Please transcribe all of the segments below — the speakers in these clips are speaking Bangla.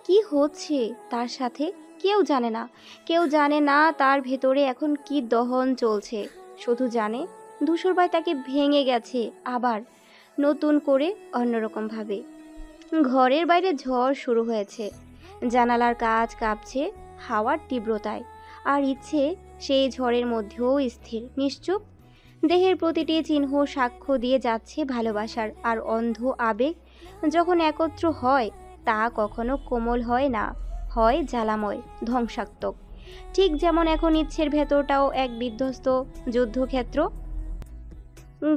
কি হচ্ছে তার সাথে কেউ জানে না। কেউ জানে না তার ভেতরে এখন কি দহন চলছে। শুধু জানে ধূসরবাই তাকে ভেঙে গেছে, আবার নতুন করে অন্যরকমভাবে। ঘরের বাইরে ঝড় শুরু হয়েছে, জানালার কাঁচ কাঁপছে হাওয়ার তীব্রতায়। আর ইচ্ছে সেই ঝড়ের মধ্যেও স্থির, নিশ্চুপ। দেহের প্রতিটি চিহ্ন সাক্ষ্য দিয়ে যাচ্ছে ভালোবাসার। আর অন্ধ আবেগ যখন একত্র হয়, তা কখনো কোমল হয় না, হয় জ্বালাময়, ধ্বংসাত্মক। ঠিক যেমন এখন ইচ্ছের ভেতরটাও এক বিধ্বস্ত যুদ্ধক্ষেত্র।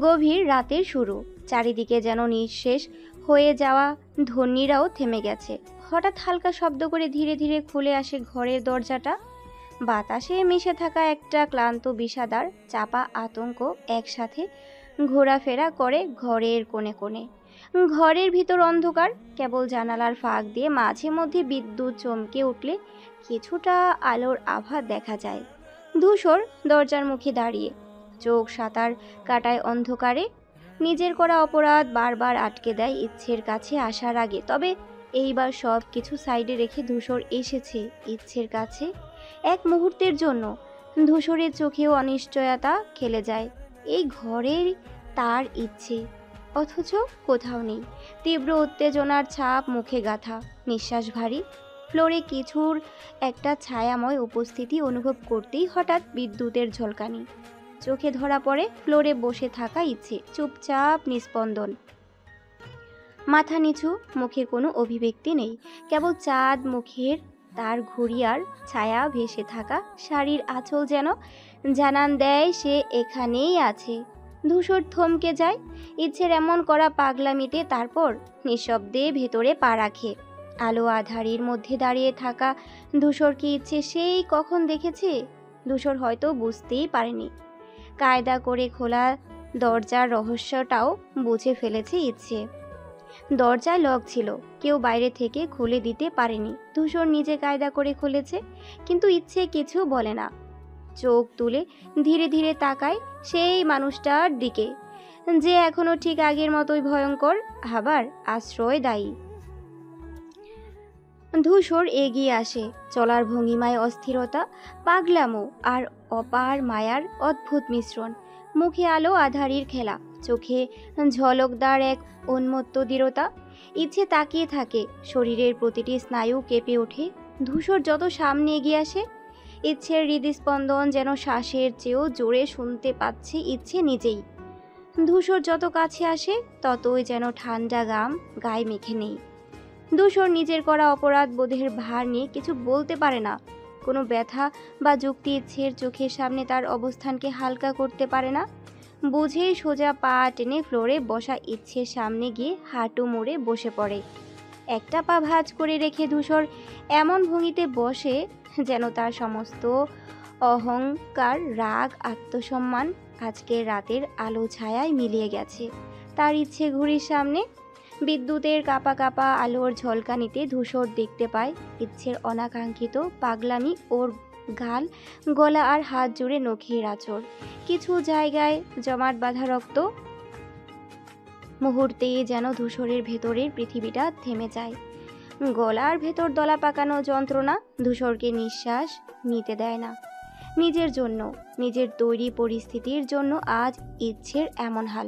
গভীর রাতের শুরু, চারিদিকে যেন নিঃশেষ হয়ে যাওয়া ধ্বনিরাও থেমে গেছে। হঠাৎ হালকা শব্দ করে ধীরে ধীরে খুলে আসে ঘরের দরজাটা। বাতাসে মিশে থাকা একটা ক্লান্ত বিষাদার চাপা আতঙ্ক একসাথে ঘোরাফেরা করে ঘরের কোণে কোণে। ঘরের ভিতর অন্ধকার, কেবল জানালার ফাঁক দিয়ে মাঝে মধ্যে বিদ্যুৎ চমকে উঠলে কিছুটা আলোর আভা দেখা যায়। ধূসর দরজার মুখে দাঁড়িয়ে, চোখ সাঁতার কাটায় অন্ধকারে। নিজের করা অপরাধ বারবার আটকে দেয় ইচ্ছের কাছে আসার আগে। তবে এইবার সব কিছু সাইডে রেখে ধূসর এসেছে ইচ্ছের কাছে এক মুহূর্তের জন্য। ধূসরের চোখেও অনিশ্চয়তা খেলে যায়। এই ঘরের তার ইচ্ছে, অথচ কোথাও নেই। তীব্র উত্তেজনার ছাপ মুখে গাঁথা, নিঃশ্বাস ভারী। ফ্লোরে কিছুর একটা ছায়াময় উপস্থিতি অনুভব করতেই হঠাৎ বিদ্যুতের ঝলকানি। চোখে ধরা পড়ে ফ্লোরে বসে থাকা ইচ্ছে, চুপচাপ, নিস্পন্দন, মাথা নিচু, মুখে কোনো অভিব্যক্তি নেই। কেবল চাঁদ মুখের, তার ঘুড়িয়ার ছায়া ভেসে থাকা শাড়ির আঁচল যেন জানান দেয় সে এখানেই আছে। ধূসর থমকে যায় ইচ্ছের এমন করা পাগলামিতে, তারপর নিঃশব্দে ভেতরে পা রাখে। আলো আধারির মধ্যে দাঁড়িয়ে থাকা ধূসরকে ইচ্ছে সেই কখন দেখেছে। ধূসর হয়তো বুঝতেই পারেনি। কায়দা করে খোলা দরজার রহস্যটাও বুঝে ফেলেছে ইচ্ছে। দরজায় লক ছিল, কেউ বাইরে থেকে খুলে দিতে পারেনি। ধূসর নিজে কায়দা করে খুলেছে, কিন্তু ইচ্ছে কিছু বলে না। চোখ তুলে ধীরে ধীরে তাকায় সেই মানুষটার দিকে, যে এখনো ঠিক আগের মতোই ভয়ঙ্কর, আবার আশ্রয় দায়ী। ধূসর এগিয়ে আসে, চলার ভঙ্গিমায় অস্থিরতা, পাগলামো আর অপার মায়ার অদ্ভুত মিশ্রণ। মুখে আলো আধারির খেলা, চোখে ঝলকদার এক উন্মত্ত দৃঢ়তা। ইচ্ছে তাকিয়ে থাকে, শরীরের প্রতিটি স্নায়ু কেঁপে ওঠে। ধূসর যত সামনে এগিয়ে আসে, ইচ্ছের হৃদস্পন্দন যেন শ্বাসের চেয়েও জোরে শুনতে পাচ্ছে ইচ্ছে নিজেই। ধূসর যত কাছে আসে, ততই যেন ঠান্ডা গাম গায়ে মেখে নেই। ধূসর নিজের করা অপরাধ বোধের ভার নিয়ে কিছু বলতে পারে না। কোনো ব্যথা বা যুক্তি ইচ্ছের চোখের সামনে তার অবস্থানকে হালকা করতে পারে না। বুঝেই সোজা পা টেনে ফ্লোরে বসা ইচ্ছের সামনে গিয়ে হাঁটু মুড়ে বসে পড়ে। একটা পা ভাঁজ করে রেখে ধূসর এমন ভঙ্গিতে বসে যেন তার সমস্ত অহংকার, রাগ, আত্মসম্মান আজকের রাতের আলো ছায়ায় মিলিয়ে গেছে। তার ইচ্ছে ঘড়ির সামনে বিদ্যুতের কাপা কাপা আলোর ঝলকানিতে ধূসর দেখতে পায় ইচ্ছের অনাকাঙ্ক্ষিত পাগলামি, ওর গাল, গলা আর হাত জুড়ে নখের আঁচড়, কিছু জায়গায় জমাট বাঁধা রক্ত। মুহূর্তে যেন ধূসরের ভেতরের পৃথিবীটা থেমে যায়। গলার ভেতর দলা পাকানো যন্ত্রণা ধূসরকে নিঃশ্বাস নিতে দেয় না। নিজের জন্য, নিজের তৈরি পরিস্থিতির জন্য আজ ইচ্ছের এমন হাল।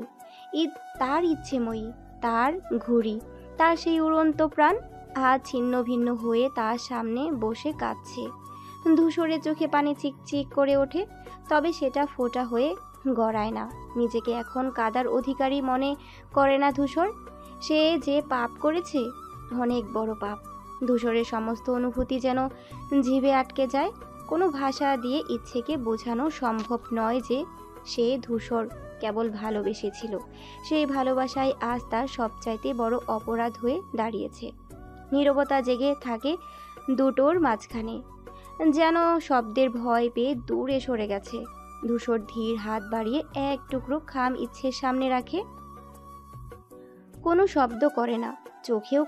তার ইচ্ছেময়ী, তার ঘুড়ি, তার সেই উড়ন্ত প্রাণ আজ ছিন্ন ভিন্ন হয়ে তার সামনে বসে কাঁদছে। ধূসরের চোখে পানি চিকচিক করে ওঠে, তবে সেটা ফোঁটা হয়ে গড়ায় না। নিজেকে এখন কাদার অধিকারী মনে করে না ধূসর। সে যে পাপ করেছে, অনেক বড় পাপ। ধূসরের সমস্ত অনুভূতি যেন জিভে আটকে যায়। কোনো ভাষা দিয়ে ইচ্ছেকে বোঝানো সম্ভব নয় যে সে ধূসর কেবল ভালোবেসেছিল। সেই ভালোবাসায় আজ তার সবচাইতে বড় অপরাধ হয়ে দাঁড়িয়েছে। নীরবতা জেগে থাকে দুটোর মাঝখানে, যেন শব্দের ভয় পেয়ে দূরে সরে গেছে। ধূসর ধীর হাত বাড়িয়ে এক টুকরো খাম ইচ্ছের সামনে রাখে। কোনো শব্দ করে না, চোখেও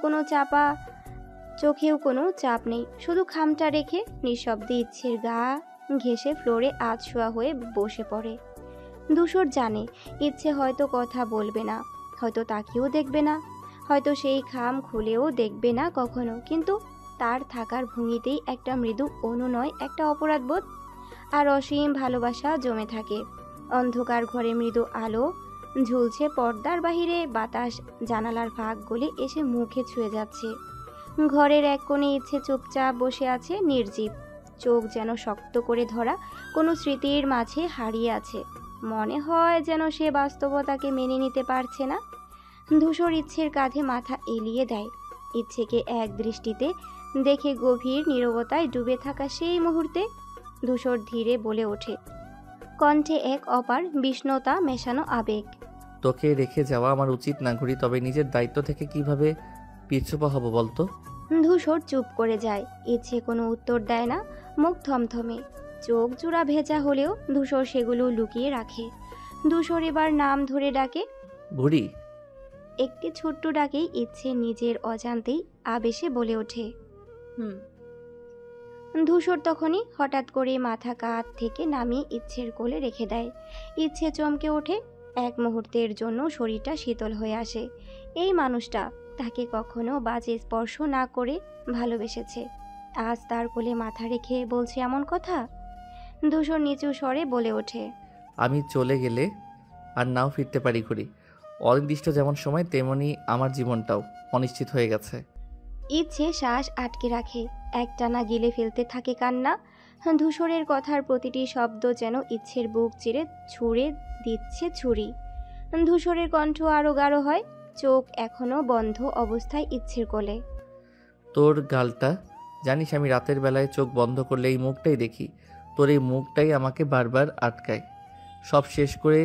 কোনো চাপ নেই। শুধু খামটা রেখে নিঃশব্দে ইচ্ছের গা ঘেঁষে ফ্লোরে আধশোয়া হয়ে বসে পড়ে। ধূসর জানে ইচ্ছে হয়তো কথা বলবে না, হয়তো তাকেও দেখবে না, হয়তো সেই খাম খুলেও দেখবে না কখনো, কিন্তু তার থাকার ভঙ্গিতেই একটা মৃদু অনুনয়, একটা অপরাধবোধ আর অসীম ভালোবাসা জমে থাকে। অন্ধকার ঘরে মৃদু আলো ঝুলছে, পর্দার বাহিরে বাতাস জানালার ফাঁক গলে এসে মুখে ছুঁয়ে যাচ্ছে। ঘরের এক কোণে ইচ্ছে চুপচাপ বসে আছে, নির্জীব, চোখ যেন শক্ত করে ধরা কোনো স্মৃতির মাঝে হারিয়ে আছে। মনে হয় যেন সে বাস্তবতাকে মেনে নিতে পারছে না। ধূসর ইচ্ছের কাঁধে মাথা এলিয়ে দেয়। ইচ্ছেকে এক দৃষ্টিতে দেখে গভীর নীরবতায় ডুবে থাকা সেই মুহূর্তে ধূসর ধীরে বলে ওঠে, কণ্ঠে এক অপার বিষণ্ণতা মেশানো আবেগ, তোকে রেখে যাওয়া আমার উচিত না ঘুরি, তবে নিজের দায়িত্ব থেকে কিভাবে পিছুপা হব বলতো? ধূসর চুপ করে যায়। ইচ্ছে কোনো উত্তর দেয় না, মুখ থমথমে, চোখ জোড়া ভেজা হলেও ধূসর সেগুলো লুকিয়ে রাখে। ধূসর এবার নাম ধরে ডাকে, ঘুরি। একটি ছোট্ট ডাকেই ইচ্ছে নিজের অজান্তেই আবেশে বলে ওঠে, হুম। ধূসর তখনই হঠাৎ করে মাথা কাঁধ থেকে নামিয়ে ইচ্ছের কোলে রেখে দেয়। ইচ্ছে চমকে ওঠে, এক মুহূর্তের জন্য শরীরটা শীতল হয়ে আসে। এই মানুষটা তাকে কখনো বাজে স্পর্শ না করে ভালোবেসেছে, আজ তার কোলে মাথা রেখে বলছে এমন কথা। ধূসর নিচু স্বরে বলে ওঠে, আমি চলে গেলে আর নাও ফিরতে পারি ঘুরি। অনির্দিষ্ট যেমন সময় তেমনি আমার জীবনটাও অনিশ্চিত হয়ে গেছে। ইচ্ছে শ্বাস আটকে রাখে, একটানা গিলে ফেলতে থাকে কান্না। ধূসরের কথার প্রতিটি শব্দ যেন ইচ্ছের বুক চিরে ছুঁড়ে দিচ্ছে ছুরি। ধূসরের কণ্ঠ আরো গাঢ় হয়, চোখ এখনো বন্ধ অবস্থায় ইচ্ছের কোলে। তোর গালটা, জানিস আমি রাতের বেলায় চোখ বন্ধ করলে এই মুখটাই দেখি। তোর এই মুখটাই আমাকে বারবার আটকায়। সব শেষ করে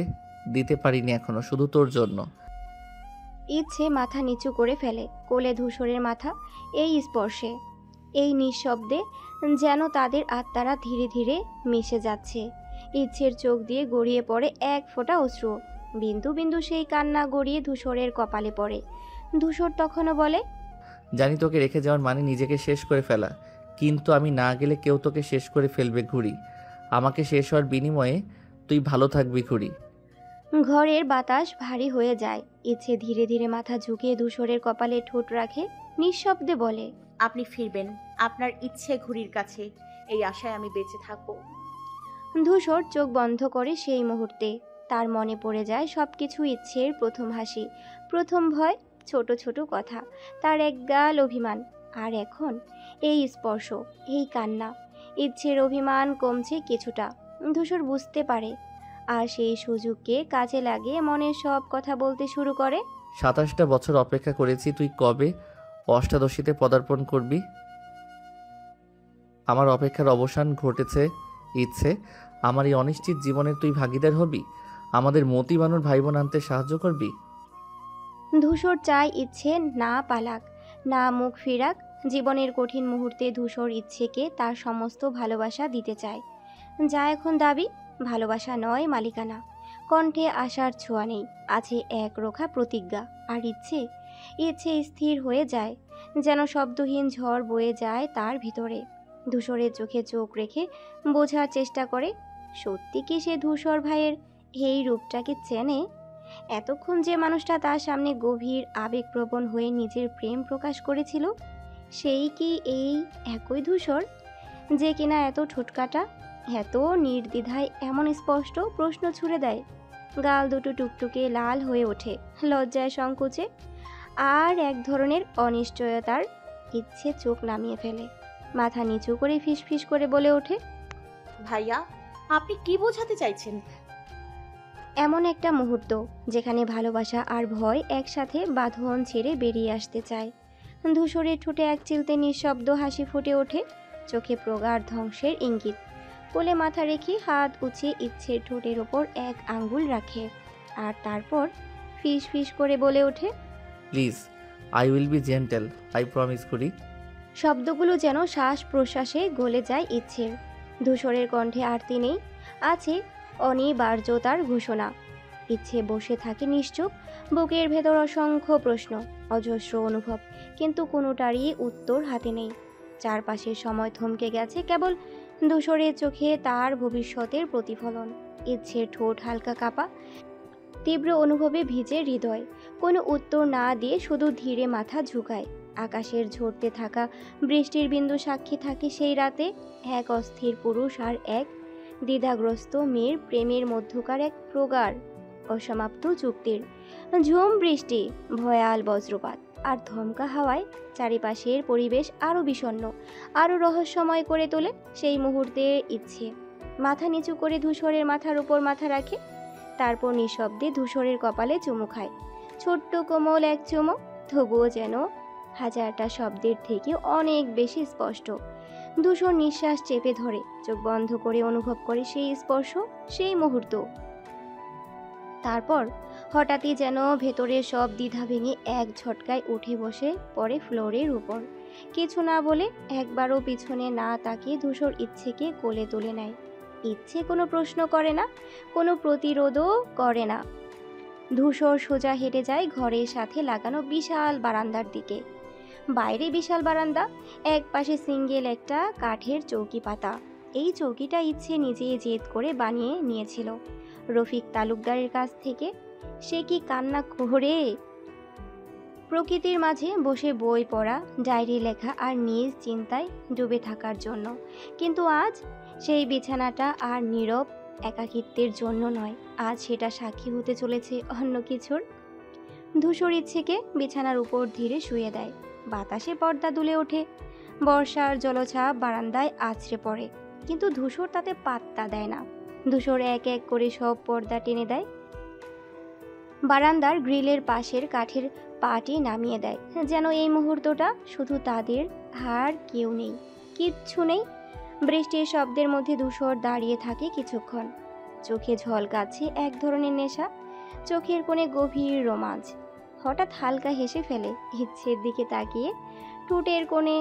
দিতে পারিনি এখনো, শুধু তোর জন্য। ইচ্ছে মাথা নিচু করে ফেলে, কোলে ধূসরের মাথা। এই স্পর্শে, এই নিঃশব্দে যেন তাদের আত্মারা ধীরে ধীরে মিশে যাচ্ছে। ইচ্ছের চোখ দিয়ে গড়িয়ে পড়ে এক ফোঁটা অশ্রু, বিন্দু বিন্দু সেই কান্না গড়িয়ে ধূসরের কপালে পড়ে। ধূসর তখনও বলে, জানি তোকে রেখে যাওয়ার মানে নিজেকে শেষ করে ফেলা, কিন্তু আমি না গেলে কেউ তোকে শেষ করে ফেলবে ঘুরি। আমাকে শেষ হওয়ার বিনিময়ে তুই ভালো থাকবি ঘুরি। ঘরের বাতাস ভারী হয়ে যায়। ইচ্ছে ধীরে ধীরে মাথা ঝুঁকিয়ে ধূসরের কপালে ঠোঁট রাখে, নিঃশব্দে বলে, আপনি ফিরবেন আপনার ইচ্ছে ঘুড়ির কাছে, এই আশায় আমি বেঁচে থাকবো। ধূসর চোখ বন্ধ করে সেই মুহূর্তে তার মনে পড়ে যায় সবকিছু, ইচ্ছের প্রথম হাসি, প্রথম ভয়, ছোট ছোট কথা, তার একগাল অভিমান, আর এখন এই স্পর্শ, এই কান্না। ইচ্ছের অভিমান কমছে কিছুটা, ধূসর বুঝতে পারে, আর সেই সুযোগকে কাজে লাগিয়ে মনের সব কথা বলতে শুরু করে। 27টা বছর অপেক্ষা করেছি, তুই কবে অষ্টাদশীতে পদার্পণ করবি? আমার অপেক্ষার অবসান ঘটেছে ইচ্ছে। আমার এই অনিশ্চিত জীবনের তুই ভাগিদার হবি, আমাদের মতি বানুর ভাই বোন আনতে সাহায্য করবি। ধূসর চায় ইচ্ছে না পালাক, না মুখ ফিরাক। জীবনের কঠিন মুহূর্তে ধূসর ইচ্ছেকে তার সমস্ত ভালোবাসা দিতে চায়। যা এখন দাবি, ভালোবাসা নয় মালিকানা। কণ্ঠে আশার ছোঁয়া নেই, আছে এক রোখা প্রতিজ্ঞা। আর ইচ্ছে, ইচ্ছে স্থির হয়ে যায়, যেন শব্দহীন ঝড় বয়ে যায় তার ভিতরে। ধূসরের চোখে চোখ রেখে বোঝার চেষ্টা করে, সত্যি কি সে ধূসর ভাইয়ের এই রূপটাকে চেনে? এতক্ষণ যে মানুষটা তার সামনে গভীর আবেগপ্রবণ হয়ে নিজের প্রেম প্রকাশ করেছিল, সেই কি এই একই ধূসর, যে কিনা এত ঠোঁটকাটা, এত নির্দ্বিধায় এমন স্পষ্ট প্রশ্ন ছুড়ে দেয়? গাল দুটো টুকটুকে লাল হয়ে ওঠে, লজ্জায় সংকোচে আর এক ধরনের অনিশ্চয়তার। ইচ্ছে চোখ নামিয়ে ফেলে, মাথা নিচু করে ফিসফিস করে বলে ওঠে, ভাইয়া আপনি কি বোঝাতে চাইছেন? এমন একটা মুহূর্ত যেখানে ভালোবাসা আর ভয় একসাথে বাঁধন ছেড়ে বেরিয়ে আসতে চায়। ধূসরের ঠোঁটে এক চিলতে নিঃশব্দ হাসি ফুটে ওঠে, চোখে প্রগাঢ় ধ্বংসের ইঙ্গিত। কোলে মাথা রেখে হাত উঁচিয়ে ইচ্ছের ঠোঁটের ওপর এক আঙ্গুল রাখে, আর তারপর ফিস ফিস করে বলে ওঠে, please, I will be gentle, I promise করি। শব্দগুলো যেন শ্বাস প্রশ্বাসে গলে যায় ইচ্ছের। ধূসরের কণ্ঠে আরতি নেই, আছে অনিবার্যতার ঘোষণা। ইচ্ছে বসে থাকে নিশ্চুপ, বুকের ভেতর অসংখ্য প্রশ্ন, অজস্র অনুভব, কিন্তু কোনোটারই উত্তর হাতে নেই। চারপাশের সময় থমকে গেছে, কেবল ধূসরের চোখে তার ভবিষ্যতের প্রতিফলন। ইচ্ছের ঠোঁট হালকা কাঁপা, তীব্র অনুভবে ভিজে হৃদয়। কোনো উত্তর না দিয়ে শুধু ধীরে মাথা ঝুঁকায়। আকাশের ঝরতে থাকা বৃষ্টির বিন্দু সাক্ষী থাকে সেই রাতে এক অস্থির পুরুষ আর এক দ্বিধাগ্রস্ত মেয়ের প্রেমের মধ্যকার এক প্রগাঢ় অসমাপ্ত চুক্তির। ঝুম বৃষ্টি, ভয়াল বজ্রপাত আর ধমকা হাওয়ায় চারিপাশের পরিবেশ আরও বিষণ্ণ, আরও রহস্যময় করে তোলে সেই মুহূর্তের ইচ্ছে। মাথা নিচু করে ধূসরের মাথার উপর মাথা রাখে, তারপর নিঃশব্দে ধূসরের কপালে চুমু খায়। ছোট্ট কোমল এক চুমু, তবুও যেন হাজারটা শব্দের থেকে অনেক বেশি স্পষ্ট। ধূসর নিঃশ্বাস চেপে ধরে, চোখ বন্ধ করে অনুভব করে সেই স্পর্শ, সেই মুহূর্ত। তারপর হঠাৎই যেন ভেতরের সব দ্বিধা ভেঙে এক ঝটকায় উঠে বসে পড়ে ফ্লোরের উপর। কিছু না বলে, একবারও পিছনে না তাকিয়ে ধূসর ইচ্ছেকে কোলে তুলে নেয়। ইচ্ছে কোনো প্রশ্ন করে না, কোনো প্রতিরোধও করে না। ধূসর সোজা হেঁটে যায় ঘরের সাথে লাগানো বিশাল বারান্দার দিকে। বাইরে বিশাল বারান্দা, এক পাশে সিঙ্গেল একটা কাঠের চৌকি পাতা। এই চৌকিটা ইচ্ছে নিজে জেদ করে বানিয়ে নিয়েছিল রফিক তালুকদারের কাছ থেকে। সে কি কান্না করে প্রকৃতির মাঝে বসে বই পড়া, ডায়েরি লেখা আর নিজ চিন্তায় ডুবে থাকার জন্য। কিন্তু আজ সেই বিছানাটা আর নীরব একাকিত্বের জন্য নয়, আজ সেটা সাক্ষী হতে চলেছে অন্য কিছুর। ধূসর ইচ্ছেকে বিছানার উপর ধীরে শুয়ে দেয়। বাতাসে পর্দা দুলে ওঠে, বর্ষার জলছাপ বারান্দায় আছড়ে পড়ে, কিন্তু ধূসর তাতে পাত্তা দেয় না। ধূসর এক এক করে সব পর্দা টেনে দেয়, বারান্দার গ্রিলের পাশের কাঠের পাটি নামিয়ে দেয়, যেন এই মুহূর্তটা শুধু তাদের, আর কেউ নেই, কিচ্ছু নেই। বৃষ্টির শব্দের মধ্যে ধূসর দাঁড়িয়ে থাকে কিছুক্ষণ। চোখে ঝলকাচ্ছে এক ধরনের নেশা, চোখের কোণে গভীর রোমাঞ্চ। হঠাৎ হালকা হেসে ফেলে, ইচ্ছের দিকে তাকিয়ে ঠোঁটের কোণে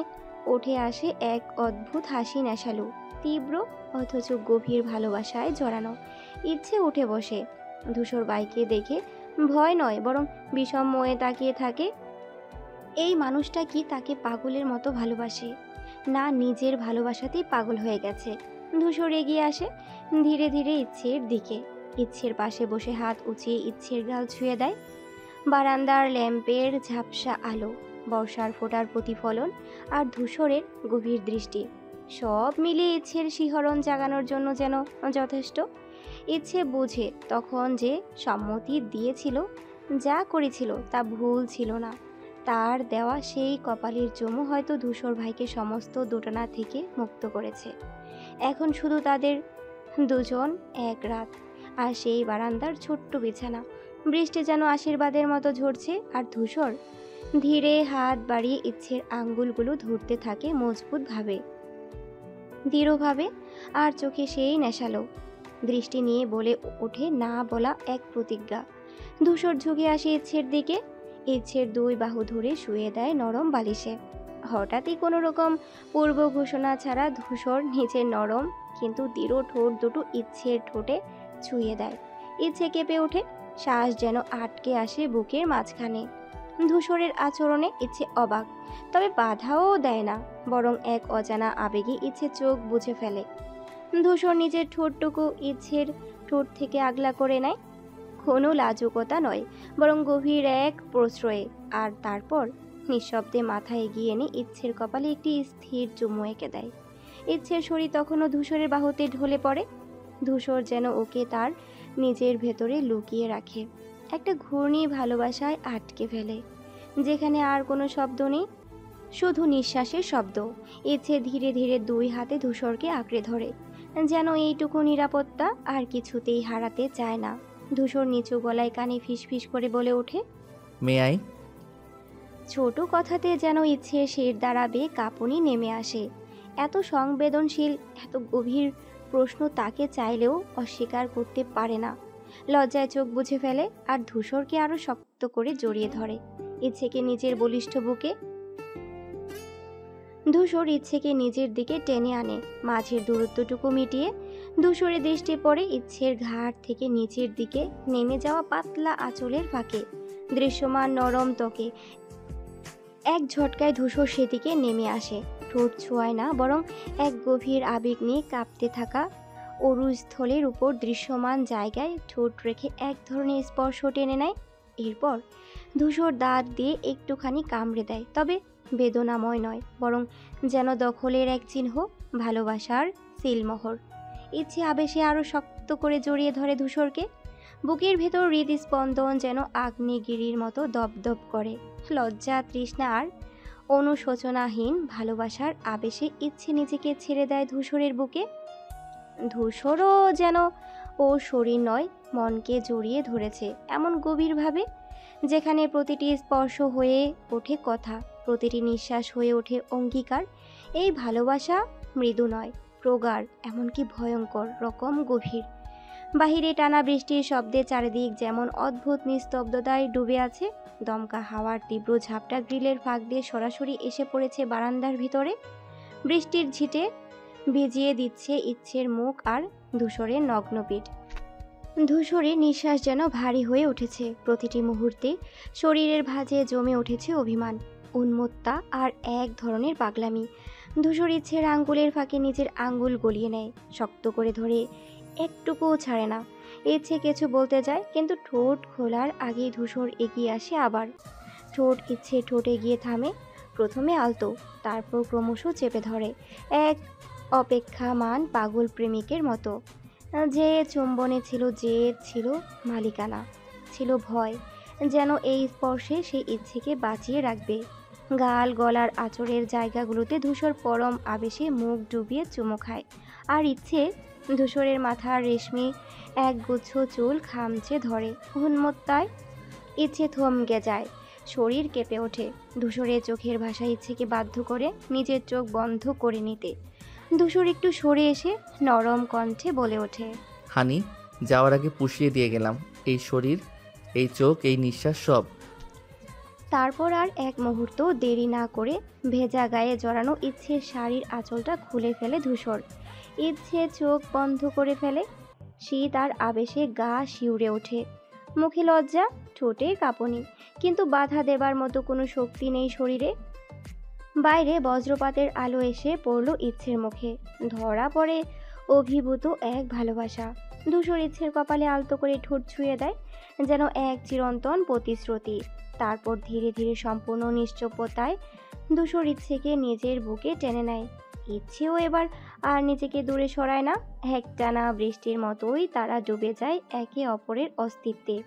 উঠে আসে এক অদ্ভুত হাসি, নেশালু, তীব্র অথচ গভীর ভালোবাসায় জড়ানো। ইচ্ছে উঠে বসে। ধূসর বাইকে দেখে ভয় নয়, বরং বিষময়ে তাকিয়ে থাকে। এই মানুষটা কি তাকে পাগলের মতো ভালোবাসে, না নিজের ভালোবাসাতেই পাগল হয়ে গেছে? ধূসর এগিয়ে আসে ধীরে ধীরে ইচ্ছের দিকে। ইচ্ছের পাশে বসে হাত উঁচিয়ে ইচ্ছের গাল ছুঁয়ে দেয়। বারান্দার ল্যাম্পের ঝাপসা আলো, বর্ষার ফোঁটার প্রতিফলন আর ধূসরের গভীর দৃষ্টি, সব মিলিয়ে ইচ্ছের শিহরণ জাগানোর জন্য যেন যথেষ্ট। ইচ্ছে বুঝে তখন যে সম্মতি দিয়েছিল, যা করেছিল তা ভুল ছিল না। তার দেওয়া সেই কপালের চুমু হয়তো ধূসর ভাইকে সমস্ত দোটানা থেকে মুক্ত করেছে। এখন শুধু তাদের দুজন, এক রাত, আর সেই বারান্দার ছোট্ট বিছানা। বৃষ্টি যেন আশীর্বাদের মতো ঝরছে, আর ধূসর ধীরে হাত বাড়িয়ে ইচ্ছের আঙ্গুলগুলো ধরতে থাকে মজবুতভাবে, দৃঢ়ভাবে, আর চোখে সেই নেশালো দৃষ্টি নিয়ে বলে ওঠে না বলা এক প্রতিজ্ঞা। ধূসর ঝুঁকে আসে ইচ্ছের দিকে, ইচ্ছের দুই বাহু ধরে শুয়ে দেয় নরম বালিশে। হঠাৎই কোনো রকম পূর্ব ঘোষণা ছাড়া ধূসর নিচের নরম কিন্তু দৃঢ় ঠোঁট দুটো ইচ্ছের ঠোঁটে ছুঁয়ে দেয়। ইচ্ছে কেঁপে ওঠে, শ্বাস যেন আটকে আসে বুকের মাঝখানে। ধূসরের আচরণে ইচ্ছে অবাক, তবে বাধাও দেয় না, বরং এক অজানা আবেগে ইচ্ছে চোখ বুজে ফেলে। ধূসর নিজের ঠোঁটটুকু ইচ্ছের ঠোঁট থেকে আগলা করে নেয়, কোনো লাজুকতা নয়, বরং গভীর এক প্রশ্রয়ে। আর তারপর নিঃশব্দে মাথা এগিয়ে এনে ইচ্ছের কপালে একটি স্থির চুমু এঁকে দেয়। ইচ্ছের শরীর তখনও ধূসরের বাহুতে ঢলে পড়ে। ধূসর যেন ওকে তার নিজের ভেতরে লুকিয়ে রাখে, একটা ঘূর্ণি ভালোবাসায় আটকে ফেলে, যেখানে আর কোনো শব্দ নেই, শুধু নিঃশ্বাসের শব্দ। ইচ্ছে ধীরে ধীরে দুই হাতে ধূসরকে আঁকড়ে ধরে, যেন এইটুকু নিরাপত্তা আর কিছুতেই হারাতে চায় না। ধূসর নিচু গলায় কানে ফিসফিস করে বলে ওঠে, মে আই? ছোট কথাতে যেন ইচ্ছে শির দাঁড়াবে কাঁপুনি নেমে আসে। এত সংবেদনশীল, এত গভীর প্রশ্ন তাকে চাইলেও অস্বীকার করতে পারে না। লজ্জায় চোখ বুজে ফেলে আর ধূসরকে আরো শক্ত করে জড়িয়ে ধরে ইচ্ছেকে নিজের বলিষ্ঠ বুকে। ধূসর ইচ্ছেকে নিজের দিকে টেনে আনে, মাঝের দূরত্বটুকু মিটিয়ে। ধূসরের দৃষ্টি পড়ে ইচ্ছের ঘাট থেকে নিচের দিকে নেমে যাওয়া পাতলা আঁচলের ফাঁকে, দৃশ্যমান নরম ত্বকে। এক ঝটকায় ধূসর সেদিকে নেমে আসে, ঠোঁট ছোঁয়ায় না, বরং এক গভীর আবেগ নিয়ে কাঁপতে থাকা অরুস্থলের উপর দৃশ্যমান জায়গায় ঠোঁট রেখে এক ধরনের স্পর্শ টেনে নেয়। এরপর ধূসর দাঁত দিয়ে একটুখানি কামড়ে দেয়, তবে বেদনাময় নয়, বরং যেন দখলের এক চিহ্ন, ভালোবাসার সিলমোহর। ইচ্ছে আবেশে আরও শক্ত করে জড়িয়ে ধরে ধূসরকে। বুকের ভেতর হৃদস্পন্দন যেন আগ্নেয়গিরির মতো দপদপ করে। লজ্জা, তৃষ্ণা আর অনুশোচনাহীন ভালোবাসার আবেশে ইচ্ছে নিজেকে ছেড়ে দেয় ধূসরের বুকে। ধূসরও যেন ওর শরীর নয়, মনকে জড়িয়ে ধরেছে এমন গভীরভাবে, যেখানে প্রতিটি স্পর্শ হয়ে ওঠে কথা, প্রতিটি নিঃশ্বাস হয়ে ওঠে অঙ্গীকার। এই ভালোবাসা মৃদু নয়, প্রগাঢ়, এমনকি ভয়ঙ্কর রকম গভীর। বাহিরে টানা বৃষ্টির শব্দে চারিদিক যেমন অদ্ভুত নিস্তব্ধতায় ডুবে আছে। দমকা হাওয়ার তীব্র ঝাপটা গ্রিলের ফাঁক দিয়ে সরাসরি এসে পড়েছে বারান্দার ভিতরে। বৃষ্টির ঝিটে ভিজিয়ে দিচ্ছে ইচ্ছের মুখ আর ধূসরের নগ্ন পিঠ। ধূসরের নিঃশ্বাস যেন ভারী হয়ে উঠেছে প্রতিটি মুহূর্তে। শরীরের ভাঁজে জমে উঠেছে অভিমান, উন্মত্তা আর এক ধরনের পাগলামি। ধূসর ইচ্ছের আঙ্গুলের ফাঁকে নিজের আঙ্গুল গলিয়ে নেয়, শক্ত করে ধরে, একটুকুও ছাড়ে না। ইচ্ছে কিছু বলতে যায়, কিন্তু ঠোঁট খোলার আগেই ধূসর এগিয়ে আসে আবার। ঠোঁট ইচ্ছে ঠোঁটে গিয়ে থামে, প্রথমে আলতো, তারপর ক্রমশ চেপে ধরে, এক অপেক্ষামান পাগল প্রেমিকের মতো। যে চুম্বনে ছিল জেদ, ছিল মালিকানা, ছিল ভয়, যেন এই স্পর্শে সে ইচ্ছেকে বাঁচিয়ে রাখবে। গাল, গলার আঁচড়ের জায়গাগুলোতে ধূসর পরম আবেশে মুখ ডুবিয়ে চুমো খায়, আর ইচ্ছে ধূসরের মাথার রেশমি একগুচ্ছ চুল খামচে ধরে। উন্মত্তায় ইচ্ছে থমকে যায়, শরীর কেঁপে ওঠে। ধূসরের চোখের ভাষা ইচ্ছেকে বাধ্য করে নিজের চোখ বন্ধ করে নিতে। ধূসর একটু সরে এসে নরম কণ্ঠে বলে ওঠে, হানি, যাওয়ার আগে পুষিয়ে দিয়ে গেলাম এই শরীর, এই চোখ, এই নিঃশ্বাস সব। তারপর আর এক মুহূর্ত দেরি না করে ভেজা গায়ে জড়ানো ইচ্ছের শাড়ির আঁচলটা খুলে ফেলে ধূসর। ইচ্ছে চোখ বন্ধ করে ফেলে, শীত আর আবেশে গা শিউরে ওঠে। মুখে লজ্জা, ঠোঁটে কাঁপুনি, কিন্তু বাধা দেবার মতো কোনো শক্তি নেই শরীরে। বাইরে বজ্রপাতের আলো এসে পড়ল ইচ্ছের মুখে, ধরা পড়ে অভিভূত এক ভালোবাসা। ধূসর ইচ্ছের কপালে আলতো করে ঠোঁট ছুঁয়ে দেয়, যেন এক চিরন্তন প্রতিশ্রুতি। তারপর ধীরে ধীরে সম্পূর্ণ নিশ্চুপতায় ধূসর ইচ্ছেকে নিজের বুকে টেনে নেয়। ইচ্ছেও এবার আর নিজেকে দূরে সরায় না, একটানা বৃষ্টির মতোই তারা ডুবে যায় একে অপরের অস্তিত্বে।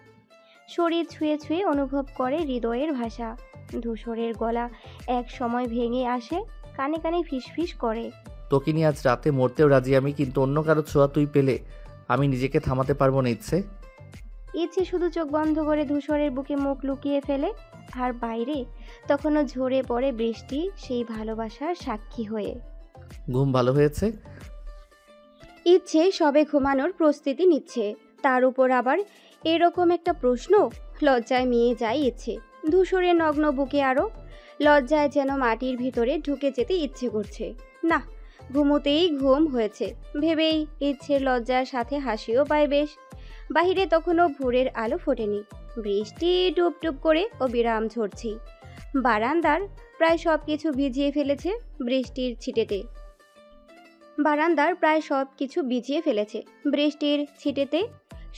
শরীর ছুঁয়ে ছুঁয়ে অনুভব করে হৃদয়ের ভাষা। ধূসরের গলা এক সময় ভেঙে আসে, কানে কানে ফিসফিস করে, তোকে নিয়ে আজ রাতে মরতেও রাজি আমি, কিন্তু অন্য কারো ছোঁয়া তুই পেলে আমি নিজেকে থামাতে পারবো না ইচ্ছে। ইচ্ছে শুধু চোখ বন্ধ করে ধূসরের বুকে মুখ লুকিয়ে ফেলে, আর বাইরে তখনও ঝরে পড়ে বৃষ্টি, সেই ভালোবাসার সাক্ষী হয়ে। ঘুম ভালো হয়েছে? ইচ্ছে সবে ঘুমানোর প্রস্তুতি নিচ্ছে, তার উপর আবার এরকম একটা প্রশ্ন। লজ্জায় মিয়ে যায় ইচ্ছে। ধূসরের নগ্ন বুকে আরও লজ্জায় যেন মাটির ভিতরে ঢুকে যেতে ইচ্ছে করছে। না, ঘুমোতেই ঘুম হয়েছে ভেবেই ইচ্ছের লজ্জার সাথে হাসিও পায় বেশ। বাহিরে তখনও ভোরের আলো ফোটেনি, বৃষ্টি টুপ টুপ করে ও বিরাম ঝরছি। বারান্দার প্রায় সব কিছু ভিজিয়ে ফেলেছে বৃষ্টির ছিটেতে। বৃষ্টির ছিটেতে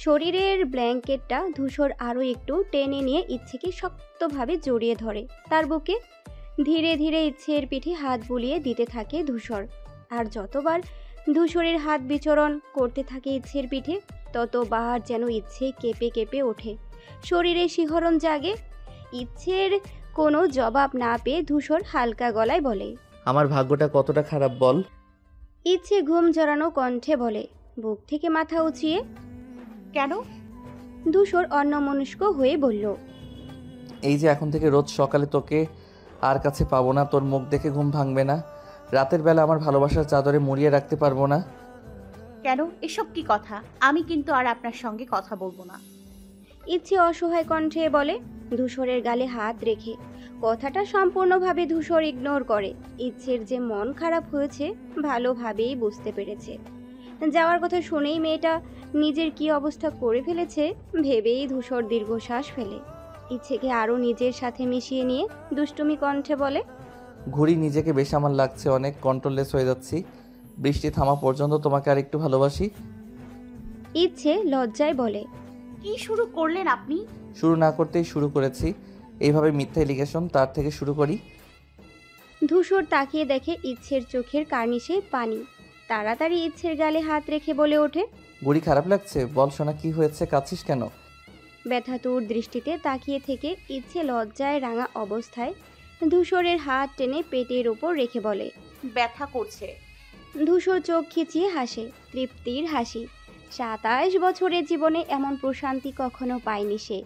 শরীরের ব্ল্যাঙ্কেটটা ধূসর আরও একটু টেনে নিয়ে ইচ্ছেকে শক্তভাবে জড়িয়ে ধরে তার বুকে। ধীরে ধীরে ইচ্ছের পিঠে হাত বুলিয়ে দিতে থাকে ধূসর, আর যতবার ধূসরের হাত বিচরণ করতে থাকে ইচ্ছের পিঠে, ততবার যেন ইচ্ছে কেঁপে কেঁপে ওঠে, শরীরে শিহরণ জাগে। ইচ্ছের কোনো জবাব না পেয়ে ধূসর হালকা গলায় বলে, আমার ভাগ্যটা কতটা খারাপ বল। ইচ্ছে ঘুম জড়ানো কণ্ঠে বলে, বুক থেকে মাথা উঁচিয়ে। কেন? ধূসর অন্যমনস্ক হয়ে বলল, এই যে এখন থেকে রোজ সকালে তোকে আর কাছে পাবো না, তোর মুখ দেখে ঘুম ভাঙবে না, রাতের বেলা আমার ভালোবাসার চাদরে মুড়িয়ে রাখতে পারবো না। কেন? এসব কি কথা? আমি কিন্তু আর আপনার সঙ্গে কথা বলবো না। ইচ্ছে অসহায় কণ্ঠে বলে, ধূসরের গালে হাত রেখে। কথাটা সম্পূর্ণভাবে ধূসর ইগনোর করে। ইচ্ছের যে মন খারাপ হয়েছে ভালোভাবেই বুঝতে পেরেছে। যাওয়ার কথা শুনেই মেয়েটা নিজের কি অবস্থা করে ফেলেছে ভেবেই ধূসর দীর্ঘশ্বাস ফেলে। ইচ্ছেকে আরও নিজের সাথে মিশিয়ে নিয়ে দুষ্টুমি কণ্ঠে বলে, ঘুরি, নিজেকে বেশ আমার লাগছে, অনেক কন্ট্রোললেস হয়ে যাচ্ছি। বৃষ্টি থামা পর্যন্ত তোমাকে আর একটু ভালোবাসি। ইচ্ছে লজ্জায় বলে, কি শুরু করলেন আপনি? শুরু না করতেই শুরু করেছি, এইভাবে মিথ্যা এলিগেশন, তার থেকে শুরু করি। ধূসর তাকিয়ে দেখে ইচ্ছের চোখের কার্নিশে পানি। তাড়াতাড়ি ইচ্ছের গালে হাত রেখে বলে ওঠে, বুড়ি খারাপ লাগছে? বল সোনা, কি হয়েছে? কাঁদছিস কেন? ব্যথাতুর দৃষ্টিতে তাকিয়ে থেকে ইচ্ছে লজ্জায় রাঙা অবস্থায় ধূসরের হাত টেনে পেটের ওপর রেখে বলে। ব্যথা করছে। ধূসর চোখ খিচিয়ে হাসে, তৃপ্তির হাসি। 27 বছরের জীবনে এমন প্রশান্তি কখনো পায়নি সে।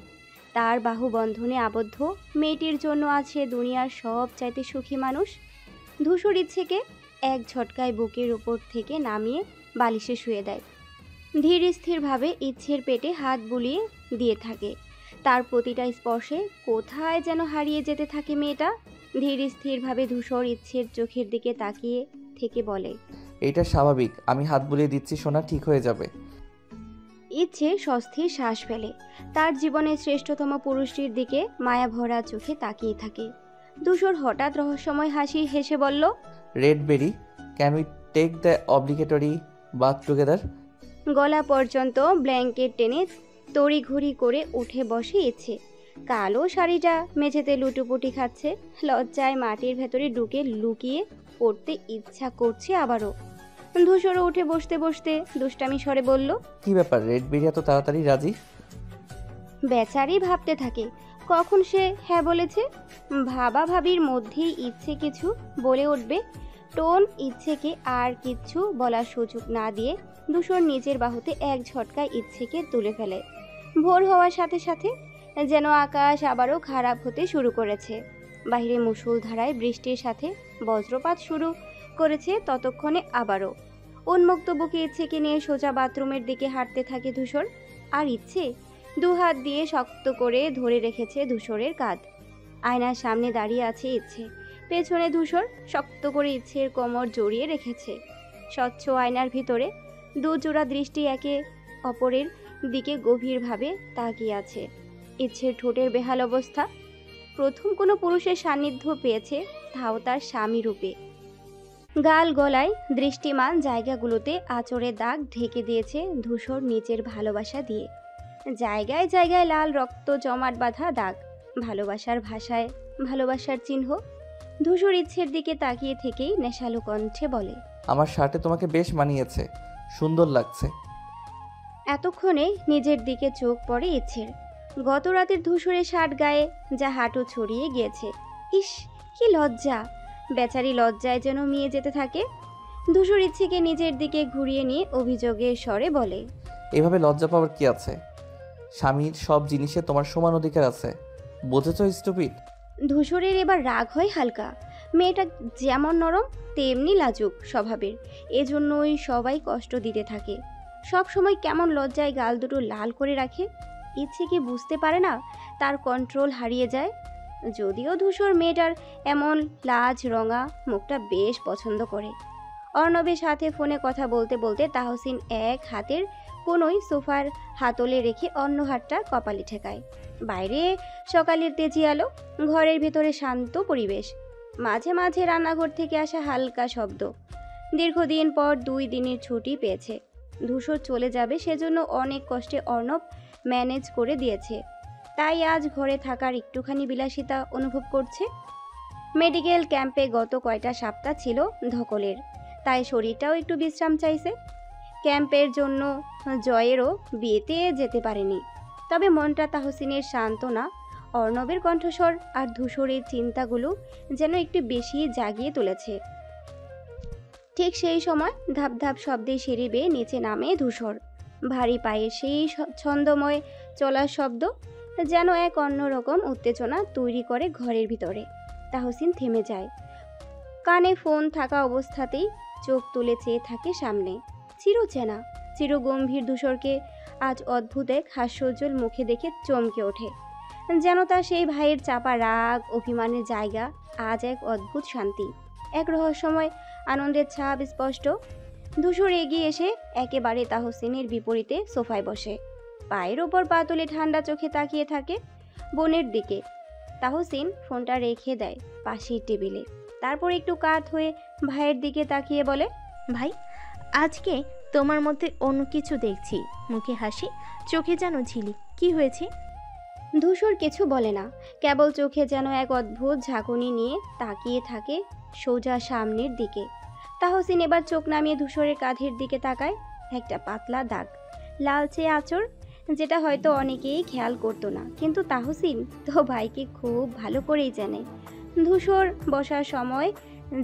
তার বাহুবন্ধনে আবদ্ধ মেয়েটির জন্য আছে দুনিয়ার সব চাইতে সুখী মানুষ। ধূসর ইচ্ছেকে এক ঝটকায় বুকের উপর থেকে নামিয়ে বালিশে শুয়ে দেয়। ধীর স্থিরভাবে ইচ্ছের পেটে হাত বুলিয়ে দিয়ে থাকে। তার প্রতিটা স্পর্শে কোথায় যেন হারিয়ে যেতে থাকে মেয়েটা। ধীর স্থিরভাবে ধূসর ইচ্ছের চোখের দিকে তাকিয়ে থেকে বলে, এইটা স্বাভাবিক, আমি হাত বুলিয়ে দিচ্ছি সোনা, ঠিক হয়ে যাবে। ইচ্ছে স্বস্তির শ্বাস ফেলে। তার জীবনের শ্রেষ্ঠতম পুরুষটির দিকে মায়াভরা চোখে তাকিয়ে থাকে। ধূসর হঠাৎ রহস্যময় হাসি হেসে বলল, red berry, can we take the obligatory bath together? গলা পর্যন্ত ব্ল্যাঙ্কেট টেনে তড়িঘড়ি করে উঠে বসে ইচ্ছে। কালো শাড়িটা মেঝেতে লুটোপুটি খাচ্ছে। লজ্জায় মাটির ভেতরে ঢুকে লুকিয়ে পড়তে ইচ্ছা করছে আবারও। ধূসরও উঠে বসতে বসতে দুষ্টামি স্বরে বলল, কি ব্যাপার, রেড বেরি এত তাড়াতাড়ি রাজি? বেচারি ভাবতে থাকে কখন সে হ্যাঁ বলেছে। ভাবা ভাবির মধ্যেই ইচ্ছে কিছু বলে উঠবে। টোন ইচ্ছেকে আর কিচ্ছু বলার সুযোগ না দিয়ে ধূসর নিজের বাহুতে এক ঝটকায় ইচ্ছেকে তুলে ফেলে। ভোর হওয়ার সাথে সাথে যেন আকাশ আবারও খারাপ হতে শুরু করেছে। বাইরে মুষলধারায় বৃষ্টির সাথে বজ্রপাত শুরু করেছে। ততক্ষণে আবারও উন্মুক্ত বুকে ইচ্ছেকে নিয়ে সোজা বাথরুমের দিকে হাঁটতে থাকে ধূসর। আর ইচ্ছে দুহাত দিয়ে শক্ত করে ধরে রেখেছে ধূসরের কাঁধ। আয়নার সামনে দাঁড়িয়ে আছে ইচ্ছে, পেছনে ধূসর শক্ত করে ইচ্ছের কোমর জড়িয়ে রেখেছে। স্বচ্ছ আয়নার ভিতরে দুজোড়া দৃষ্টি একে অপরের দিকে গভীরভাবে তাকিয়ে আছে। ইচ্ছের ঠোঁটের বেহাল অবস্থা। প্রথম কোনো পুরুষের সান্নিধ্য পেয়েছে, তাও তার স্বামী রূপে। গাল গলায় দৃষ্টিমান জায়গাগুলোতে আঁচড়ের দাগ ঢেকে দিয়েছে ধূসর নিজের ভালোবাসা দিয়ে। জায়গায় জায়গায় লাল রক্ত জমাট বাঁধা দাগ, ভালোবাসার ভাষায় ভালোবাসার চিহ্ন। ধূসর ইচ্ছের দিকে তাকিয়ে থেকেই নেশালো কণ্ঠে বলে, আমার শার্টে তোমাকে বেশ মানিয়েছে, সুন্দর লাগছে। এতক্ষণে নিজের দিকে চোখ পড়ে ইচ্ছের। গত রাতের ধূসরের শার্ট গায়ে যা হাঁটু ছড়িয়ে গিয়েছে। ইস, কি লজ্জা! বেচারি লজ্জায় যেন মিয়ে যেতে থাকে। ধূসর ইচ্ছেকে নিজের দিকে ঘুরিয়ে নিয়ে অভিযোগের স্বরে বলে, এভাবে লজ্জা পাওয়ার কি আছে? স্বামীর সব জিনিসে তোমার সমান অধিকার আছে, বুঝেছ স্টুপিড? ধূসরের এবার রাগ হয় হালকা। মেয়েটা যেমন নরম তেমনি লাজুক স্বভাবের, এজন্যই সবাই কষ্ট দিতে থাকে। সব সময় কেমন লজ্জায় গাল দুটো লাল করে রাখে। ইচ্ছে কি বুঝতে পারে না তার কন্ট্রোল হারিয়ে যায়? যদিও ধূসর মেয়েটার এমন লাজ রঙা মুখটা বেশ পছন্দ করে। অর্ণবের সাথে ফোনে কথা বলতে বলতে তাহসিন এক হাতের কোনোই সোফার হাতলে রেখে অন্য হাতটা কপালে ঠেকায়। বাইরে সকালের তেজি আলো, ঘরের ভেতরে শান্ত পরিবেশ, মাঝে মাঝে রান্নাঘর থেকে আসা হালকা শব্দ। দীর্ঘদিন পর 2 দিনের ছুটি পেয়েছে। ধূসর চলে যাবে সেজন্য অনেক কষ্টে অর্ণব ম্যানেজ করে দিয়েছে। তাই আজ ঘরে থাকার একটুখানি বিলাসিতা অনুভব করছে। মেডিকেল ক্যাম্পে গত কয়টা সপ্তাহ ছিল ধকলের, তাই শরীরটাও একটু বিশ্রাম চাইছে। ক্যাম্পের জন্য জয়েরও বিয়েতে যেতে পারেনি। তবে মনটা তাহসিনের শান্ত না। অর্ণবের কণ্ঠস্বর আর ধূসরের চিন্তাগুলো যেন একটু বেশি জাগিয়ে তুলেছে। ঠিক সেই সময় ধাপ ধাপ শব্দে সিঁড়ি বেয়ে নিচে নামে ধূসর। ভারী পায়ে সেই ছন্দময় চলার শব্দ যেন এক অন্যরকম উত্তেজনা তৈরি করে ঘরের ভিতরে। তাহসিন থেমে যায়। কানে ফোন থাকা অবস্থাতেই চোখ তুলে চেয়ে থাকে সামনে। চিরচেনা চিরগম্ভীর ধূসরকে আজ অদ্ভুত এক হাস্যোজ্জ্বল মুখে দেখে চমকে ওঠে। যেন তার সেই ভাইয়ের চাপা রাগ অভিমানের জায়গা আজ এক অদ্ভুত শান্তি, এক রহস্যময় আনন্দের ছাপ স্পষ্ট। ধূসর এগিয়ে এসে একেবারে তাহসিনের বিপরীতে সোফায় বসে, পায়ের ওপর পা তুলে ঠান্ডা চোখে তাকিয়ে থাকে বোনের দিকে। তাহসিন ফোনটা রেখে দেয় পাশের টেবিলে। তারপর একটু কাত হয়ে ভাইয়ের দিকে তাকিয়ে বলে, ভাই, আজকে তোমার মধ্যে অন্য কিছু দেখছি। মুখে হাসি, চোখে যেন ঝিলিক। কি হয়েছে? ধূসর কিছু বলে না, কেবল চোখে যেন এক অদ্ভুত ঝাঁকুনি নিয়ে তাকিয়ে থাকে সোজা সামনের দিকে। তাহসিন এবার চোখ নামিয়ে ধূসরের কাঁধের দিকে তাকায়। একটা পাতলা দাগ, লালচে আঁচড়, যেটা হয়তো অনেকেই খেয়াল করতো না, কিন্তু তাহসিন তো ভাইকে খুব ভালো করেই জানে। ধূসর বসার সময়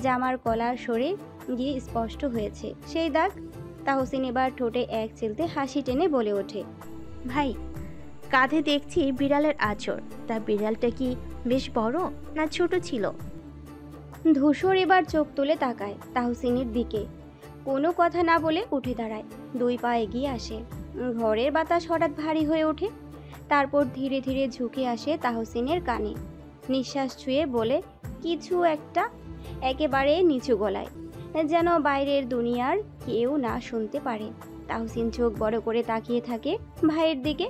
জামার কলার সরে গিয়ে স্পষ্ট হয়েছে সেই দাগ। তাহসিন এবার ঠোঁটে এক চিলতে হাসি টেনে বলে ওঠে, ভাই, কাঁধে দেখছি বিড়ালের আঁচড়। তা বিড়ালটা কি বেশ বড় না ছোট ছিল? ধূসর এবার চোখ তুলে তাকায় তাহসিনের দিকে, কোনো কথা না বলে উঠে দাঁড়ায়, 2 পা এগিয়ে আসে। ঘরের বাতাস হঠাৎ ভারী হয়ে ওঠে, তারপর ধীরে ধীরে ঝুঁকে আসে তাহসিনের কানে, নিঃশ্বাস ছুঁয়ে বলে কিছু একটা, একেবারে নিচু গলায়, যেন বাইরের দুনিয়ার কেউ না শুনতে পারে। তাহসিন চোখ বড় করে তাকিয়ে থাকে ভাইয়ের দিকে।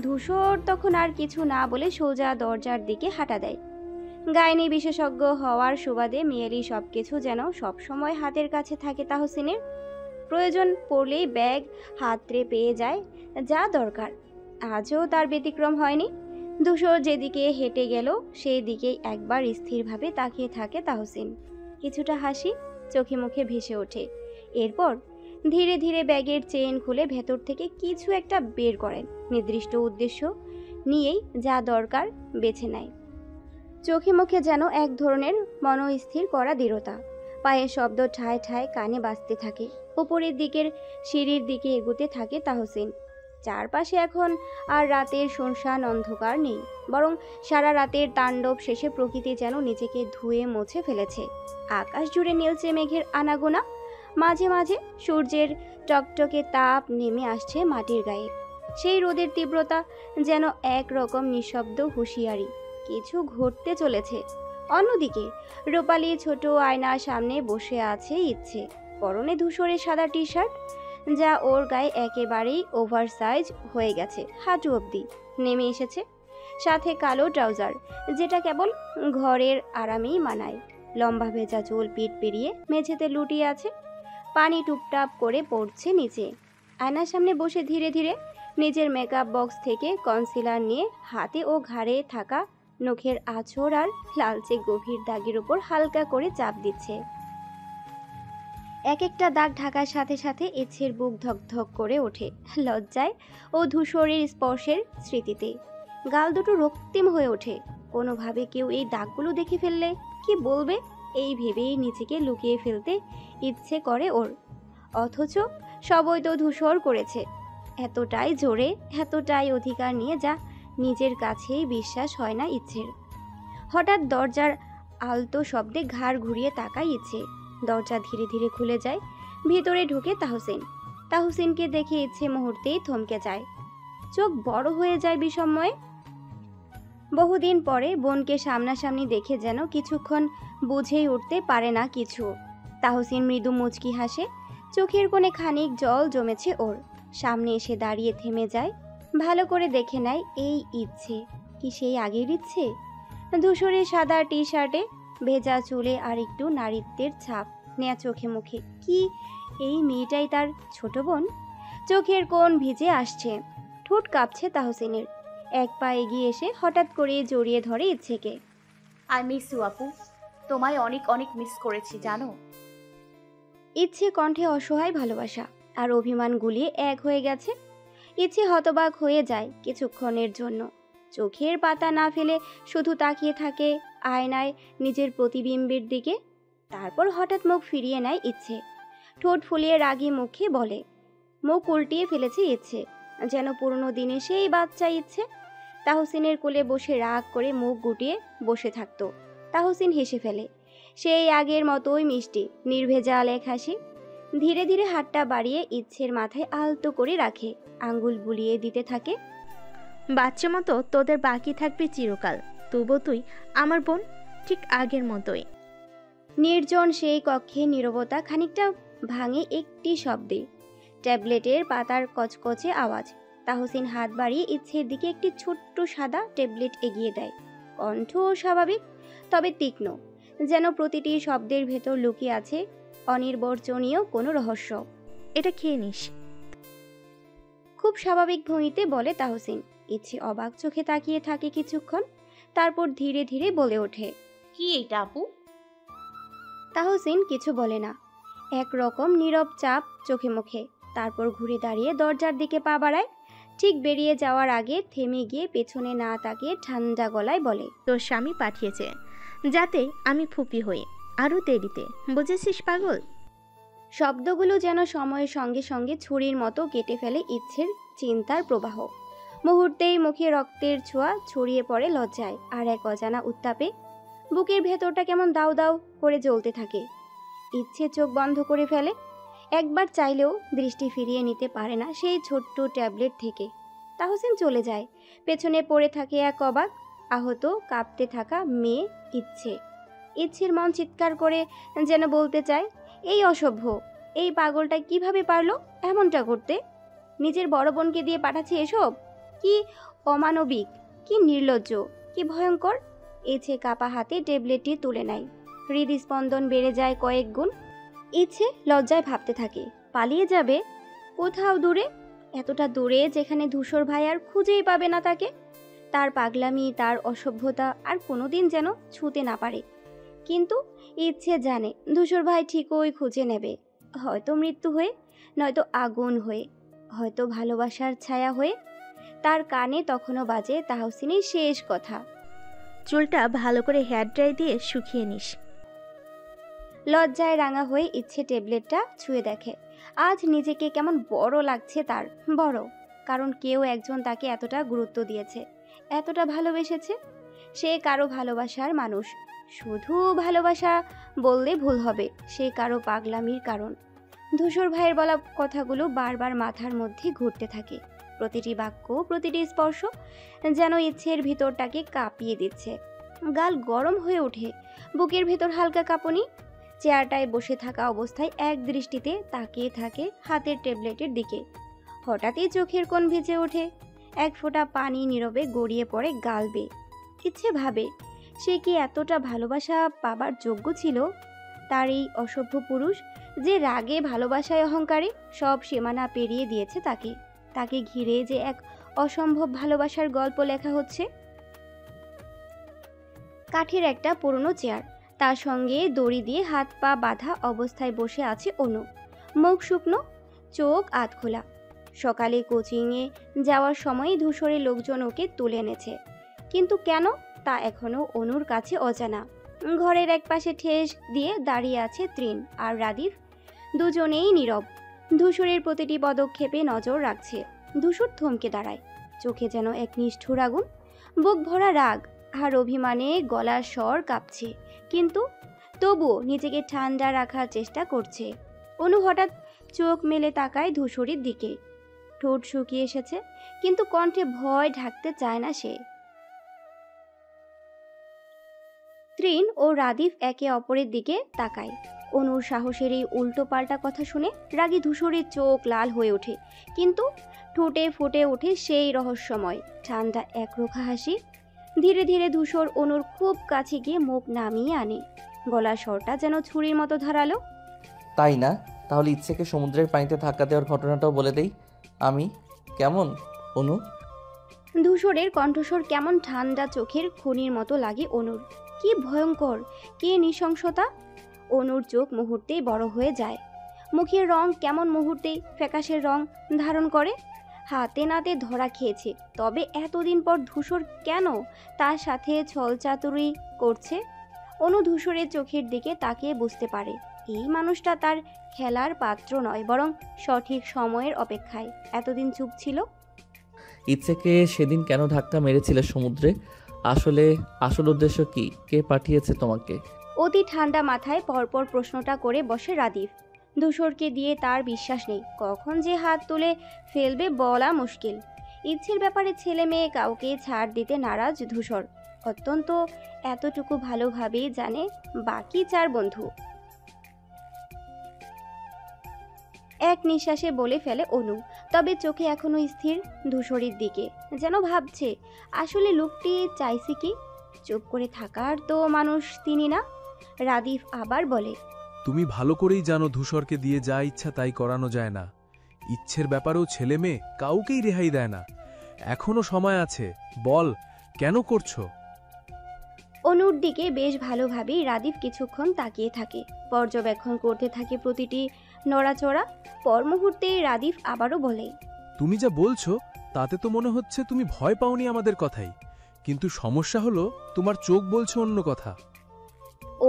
ধূসর তখন আর কিছু না বলে সোজা দরজার দিকে হাঁটা দেয়। গাইনি বিশেষজ্ঞ হওয়ার সুবাদে মেয়েরই সবকিছু যেন সবসময় হাতের কাছে থাকে তাহসিনের। প্রয়োজন পড়লেই ব্যাগ হাতড়ে পেয়ে যায় যা দরকার। আজও তার ব্যতিক্রম হয়নি। ধূসর যেদিকে হেঁটে গেল সেই দিকেই একবার স্থিরভাবে তাকিয়ে থাকে তাহসিন। কিছুটা হাসি চোখে মুখে ভেসে ওঠে। এরপর ধীরে ধীরে ব্যাগের চেইন খুলে ভেতর থেকে কিছু একটা বের করেন, নির্দিষ্ট উদ্দেশ্য নিয়েই যা দরকার বেছে নেয়। চোখে মুখে যেন এক ধরনের মনস্থির করা দৃঢ়তা। পায়ের শব্দ ঠায় ঠায় কানে বাজতে থাকে। উপরের দিকের সিঁড়ির দিকে এগুতে থাকে তাহসিন। চারপাশে এখন আর রাতের শুনশান অন্ধকার নেই, বরং সারা রাতের তাণ্ডব শেষে প্রকৃতি যেন নিজেকে ধুয়ে মুছে ফেলেছে। আকাশ জুড়ে নীলচে মেঘের আনাগোনা, মাঝে মাঝে সূর্যের টকটকে তাপ নেমে আসছে মাটির গায়ে। সেই রোদের তীব্রতা যেন একরকম নিঃশব্দ হুঁশিয়ারি, কিছু ঘটতে চলেছে। অন্যদিকে রূপালী ছোট আয়নার সামনে বসে আছে ইচ্ছে, পরনে ধূসরের সাদা টি শার্ট, যা ওর গায়ে একেবারেই ওভারসাইজ হয়ে গেছে, হাঁটু অবধি নেমে এসেছে। সাথে কালো ট্রাউজার, যেটা কেবল ঘরের আরামেই মানায়। লম্বা ভেজা চুল পিঠ পেরিয়ে মেঝেতে লুটিয়ে আছে, পানি টুপটাপ করে পড়ছে নিচে। আয়নার সামনে বসে ধীরে ধীরে নিজের মেকআপ বক্স থেকে কনসিলার নিয়ে হাতে ও ঘাড়ে থাকা নখের আঁচড় আর লালচে গভীর দাগের উপর হালকা করে চাপ দিচ্ছে। এক একটা দাগ ঢাকার সাথে সাথে ইচ্ছের বুক ধকধক করে ওঠে লজ্জায় ও ধূসরের স্পর্শের স্মৃতিতে। গাল দুটো রক্তিম হয়ে ওঠে। কোনোভাবে কেউ এই দাগগুলো দেখে ফেললে কি বলবে, এই ভেবেই নিজেকে লুকিয়ে ফেলতে ইচ্ছে করে ওর। অথচ সবই তো ধূসর করেছে, এতটাই জোরে, এতটাই অধিকার নিয়ে, যা নিজের কাছেই বিশ্বাস হয় না ইচ্ছের। হঠাৎ দরজার আলতো শব্দে ঘাড় ঘুরিয়ে তাকায় ইচ্ছে। দরজা ধীরে ধীরে খুলে যায়, ভিতরে ঢুকে তাহসিন। তাহসিনকে দেখে ইচ্ছে মুহূর্তেই থমকে যায়, চোখ বড় হয়ে যায় বিস্ময়ে। বহুদিন পরে বোনকে সামনাসামনি দেখে যেন কিছুক্ষণ বুঝেই উঠতে পারে না কিছু। তাহসিন মৃদু মুচকি হাসে, চোখের কোণে খানিক জল জমেছে ওর। সামনে এসে দাঁড়িয়ে থেমে যায়, ভালো করে দেখে নেয় এই ইচ্ছে কি সেই আগের ইচ্ছে। ধূসরের সাদা টি শার্টে, ভেজা চুলে আর একটু নারীত্বের ছাপ নেয়া চোখে মুখে। কি এই মেয়েটাই তার ছোট বোন? চোখের কোণ ভিজে আসছে, ঠোঁট কাঁপছে তাহসিনের। এক পা এগিয়ে এসে হঠাৎ করে জড়িয়ে ধরে ইচ্ছেকে। আই মিস ইউ আপু, তোমায় অনেক অনেক মিস করেছি জানো। ইচ্ছে কণ্ঠে অসহায় ভালোবাসা আর অভিমান গুলিয়ে এক হয়ে গেছে। ইচ্ছে হতবাক হয়ে যায় কিছুক্ষণের জন্য, চোখের পাতা না ফেলে শুধু তাকিয়ে থাকে আয়নায় নিজের প্রতিবিম্বের দিকে। তারপর হঠাৎ মুখ ফিরিয়ে নেয় ইচ্ছে, ঠোঁট ফুলিয়ে রাগী মুখে বলে, মুখ উল্টিয়ে ফেলেছে ইচ্ছে, যেন পুরনো দিনে সেই বাচ্চা ইচ্ছে তাহসিনের কোলে বসে রাগ করে মুখ গুটিয়ে বসে থাকতো। তাহসিন হেসে ফেলে, সেই আগের মতোই মিষ্টি নির্ভেজাল এক হাসি। ধীরে ধীরে হাতটা বাড়িয়ে ইচ্ছের মাথায় আলতো করে রাখে, আঙ্গুল বুলিয়ে দিতে থাকে। বাচ্চা মতো তোদের বাকি থাকবে চিরকাল, তবু তুই আমার বোন, ঠিক আগের মতোই। নির্জন সেই কক্ষে নীরবতা খানিকটা ভাঙে একটি শব্দে, ট্যাবলেটের পাতার কচকচে আওয়াজ। তাহসিন হাত বাড়িয়ে ইচ্ছের দিকে একটি ছোট্ট সাদা ট্যাবলেট এগিয়ে দেয়, কণ্ঠ স্বাভাবিক তবে তীক্ষ্ণ, যেন প্রতিটি শব্দের ভেতর লুকিয়ে আছে অনির্বচনীয় কোনো রহস্য। এটা খেয়ে নিস। খুব স্বাভাবিক ভঙ্গিতে বলে তাহসিন, ইচ্ছে অবাক চোখে তাকিয়ে থাকে কিছুক্ষণ, তারপর ধীরে ধীরে বলে ওঠে। কি এইটা আপু? তাহসিন কিছু বলে না, একরকম নীরব চাপ চোখে মুখে। তারপর ঘুরে দাঁড়িয়ে দরজার দিকে পা বাড়ায়। ঠিক বেরিয়ে যাওয়ার আগে থেমে গিয়ে পেছনে না তাকিয়ে ঠান্ডা গলায় বলে, তোর স্বামী পাঠিয়েছে যাতে আমি ফুপি হই, আরও দেরিতে, বুঝেছিস পাগল? শব্দগুলো যেন সময়ের সঙ্গে সঙ্গে ছুরির মতো কেটে ফেলে ইচ্ছের চিন্তার প্রবাহ। মুহূর্তেই মুখে রক্তের ছোঁয়া ছড়িয়ে পড়ে লজ্জায় আর এক অজানা উত্তাপে। বুকের ভেতরটা কেমন দাউ দাউ করে জ্বলতে থাকে। ইচ্ছে চোখ বন্ধ করে ফেলে। একবার চাইলেও দৃষ্টি ফিরিয়ে নিতে পারে না সেই ছোট্ট ট্যাবলেট থেকে। তাহসিন চলে যায়। পেছনে পড়ে থাকে এক অবাক, আহত, কাঁপতে থাকা মেয়ে ইচ্ছে। ইচ্ছের মন চিৎকার করে যেন বলতে চায়, এই অসভ্য, এই পাগলটা কিভাবে পারলো এমনটা করতে? নিজের বড় বোনকে দিয়ে পাঠাচ্ছে এসব? কি অমানবিক, কি নির্লজ্জ, কি ভয়ঙ্কর! ইচ্ছে কাপা হাতে ট্যাবলেটটি তুলে নেয়। হৃদস্পন্দন বেড়ে যায় কয়েক গুণ। ইচ্ছে লজ্জায় ভাবতে থাকে, পালিয়ে যাবে কোথাও দূরে, এতটা দূরে যেখানে ধূসর ভাই আর খুঁজেই পাবে না তাকে। তার পাগলামি, তার অসভ্যতা আর কোনোদিন যেন ছুঁতে না পারে। কিন্তু ইচ্ছে জানে ধূসর ভাই ঠিকই খুঁজে নেবে, হয়তো মৃত্যু হয়ে, নয়তো আগুন হয়ে, হয়তো ভালোবাসার ছায়া হয়ে। তার কানে তখনও বাজে তাহসিনের শেষ কথা, চুলটা ভালো করে হেয়ার ড্রাই দিয়ে শুকিয়ে নিস। লজ্জায় রাঙা হয়ে ইচ্ছে ট্যাবলেটটা ছুঁয়ে দেখে। আজ নিজেকে কেমন বড় লাগছে তার, বড় কারণ কেউ একজন তাকে এতটা গুরুত্ব দিয়েছে, এতটা ভালোবেসেছে। সে কারো ভালোবাসার মানুষ, শুধু ভালোবাসা বললে ভুল হবে, সে কারো পাগলামির কারণ। ধূসর ভাইয়ের বলা কথাগুলো বারবার মাথার মধ্যে ঘুরতে থাকে। প্রতিটি বাক্য, প্রতিটি স্পর্শ যেন ইচ্ছের ভিতরটাকে কাঁপিয়ে দিচ্ছে। গাল গরম হয়ে ওঠে, বুকের ভেতর হালকা কাঁপুনি। চেয়ারটায় বসে থাকা অবস্থায় এক দৃষ্টিতে তাকিয়ে থাকে হাতের ট্যাবলেটের দিকে। হঠাৎই চোখের কোণ ভিজে ওঠে, এক ফোঁটা পানি নীরবে গড়িয়ে পড়ে গাল বেয়ে। ইচ্ছে ভাবে, সে কি এতটা ভালোবাসা পাবার যোগ্য ছিল? তার এই অসভ্য পুরুষ যে রাগে, ভালোবাসায়, অহংকারে সব সীমানা পেরিয়ে দিয়েছে তাকে। তাকে ঘিরে যে এক অসম্ভব ভালোবাসার গল্প লেখা হচ্ছে। কাঠের একটা পুরনো চেয়ার, তার সঙ্গে দড়ি দিয়ে হাত পা বাঁধা অবস্থায় বসে আছে অনু। মুখ শুকনো, চোখ আধ খোলা। সকালে কোচিংয়ে যাওয়ার সময় ধূসরের লোকজন ওকে তুলে এনেছে, কিন্তু কেন তা এখনও অনুর কাছে অজানা। ঘরের এক পাশে ঠেস দিয়ে দাঁড়িয়ে আছে তৃণ আর রাদীপ, দুজনেই নীরব। ধূসরের প্রতিটি পদক্ষেপে নজর রাখছে। ধূসর থমকে দাঁড়ায়, চোখে যেন এক নিষ্ঠুর আগুন, বুক ভরা রাগ আর অভিমানে গলার স্বর কাঁপছে, কিন্তু তবুও নিজেকে ঠান্ডা রাখার চেষ্টা করছে। অনু হঠাৎ চোখ মেলে তাকায় ধূসরের দিকে। ঠোঁট শুকিয়ে এসেছে, কিন্তু কণ্ঠে ভয় ঢাকতে চায় না সে। তৃণ ও রাদীপ একে অপরের দিকে তাকায়। অনুর সাহসের এই উল্টো পাল্টা কথা শুনে রাগী ধূসরের চোখ লাল হয়ে ওঠে, কিন্তু ঠোঁটে ফুটে ওঠে সেই রহস্যময় ঠান্ডা একরোখা হাসি। ধীরে ধীরে ধূসর অনুর খুব কাছে গিয়ে মুখ নামিয়ে আনে। গলার স্বরটা যেন ছুরির মতো ধারালো। তাই না? তাহলে ইচ্ছেকে সমুদ্রের পানিতে ধাক্কা দেওয়ার ঘটনাটাও বলে দেই আমি। কেমন অনু? ধূসরের কণ্ঠস্বর কেমন ঠান্ডা চোখের খনির মতো লাগে অনুর। কি ভয়ঙ্কর, কি নৃশংসতা! অনুর চোখ মুহূর্তেই বড় হয়ে যায়। মুখের রং কেমন মুহূর্তেই ফ্যাকাশের রং ধারণ করে। হাতে নাতে ধরা খেয়েছে, তবে এতদিন পর ধূসর কেন তার সাথে ছলচাতুরি করছে? অনু ধূসরের চোখের দিকে তাকিয়ে বুঝতে পারে এই মানুষটা তার খেলার পাত্র নয়, বরং সঠিক সময়ের অপেক্ষায় এতদিন চুপ ছিল। ইচ্ছেকে সেদিন কেন ধাক্কা মেরেছিলে সমুদ্রে? আসল উদ্দেশ্য কি? কে পাঠিয়েছে তোমাকে? অতি ঠান্ডা মাথায় পরপর প্রশ্নটা করে বসে রাদীপ। ধূসরকে দিয়ে তার বিশ্বাস নেই, কখন যে হাত তুলে ফেলবে বলা মুশকিল। ইচ্ছের ব্যাপারে ছেলে মেয়ে কাউকে ছাড় দিতে নারাজ ধূসর। অত্যন্ত এতটুকু ভালোভাবেই জানে বাকি চার বন্ধু। এক নিঃশ্বাসে বলে ফেলে অনু, তবে চোখে এখনো স্থির ধূসরের দিকে, যেন ভাবছে আসলে লোকটি চাইছে কি। চুপ করে থাকার তো মানুষ তিনি না। রাদীপ আবার বলে, তুমি ভালো করেই জানো ধূসরকে দিয়ে যা ইচ্ছা তাই করানো যায় না। ইচ্ছের ব্যাপারেও ছেলে মেয়ে কাউকেই রেহাই দেয় না। এখনো সময় আছে, বল কেন করছো? অনুর দিকে বেশ ভালোভাবেই রাদীপ কিছুক্ষণ তাকিয়ে থাকে, পর্যবেক্ষণ করতে থাকে প্রতিটি নড়াচড়া। পর মুহূর্তে রাদীপ আবারও বলে, তুমি যা বলছো তাতে তো মনে হচ্ছে তুমি ভয় পাওনি আমাদের কথাই, কিন্তু সমস্যা হলো তোমার চোখ বলছে অন্য কথা।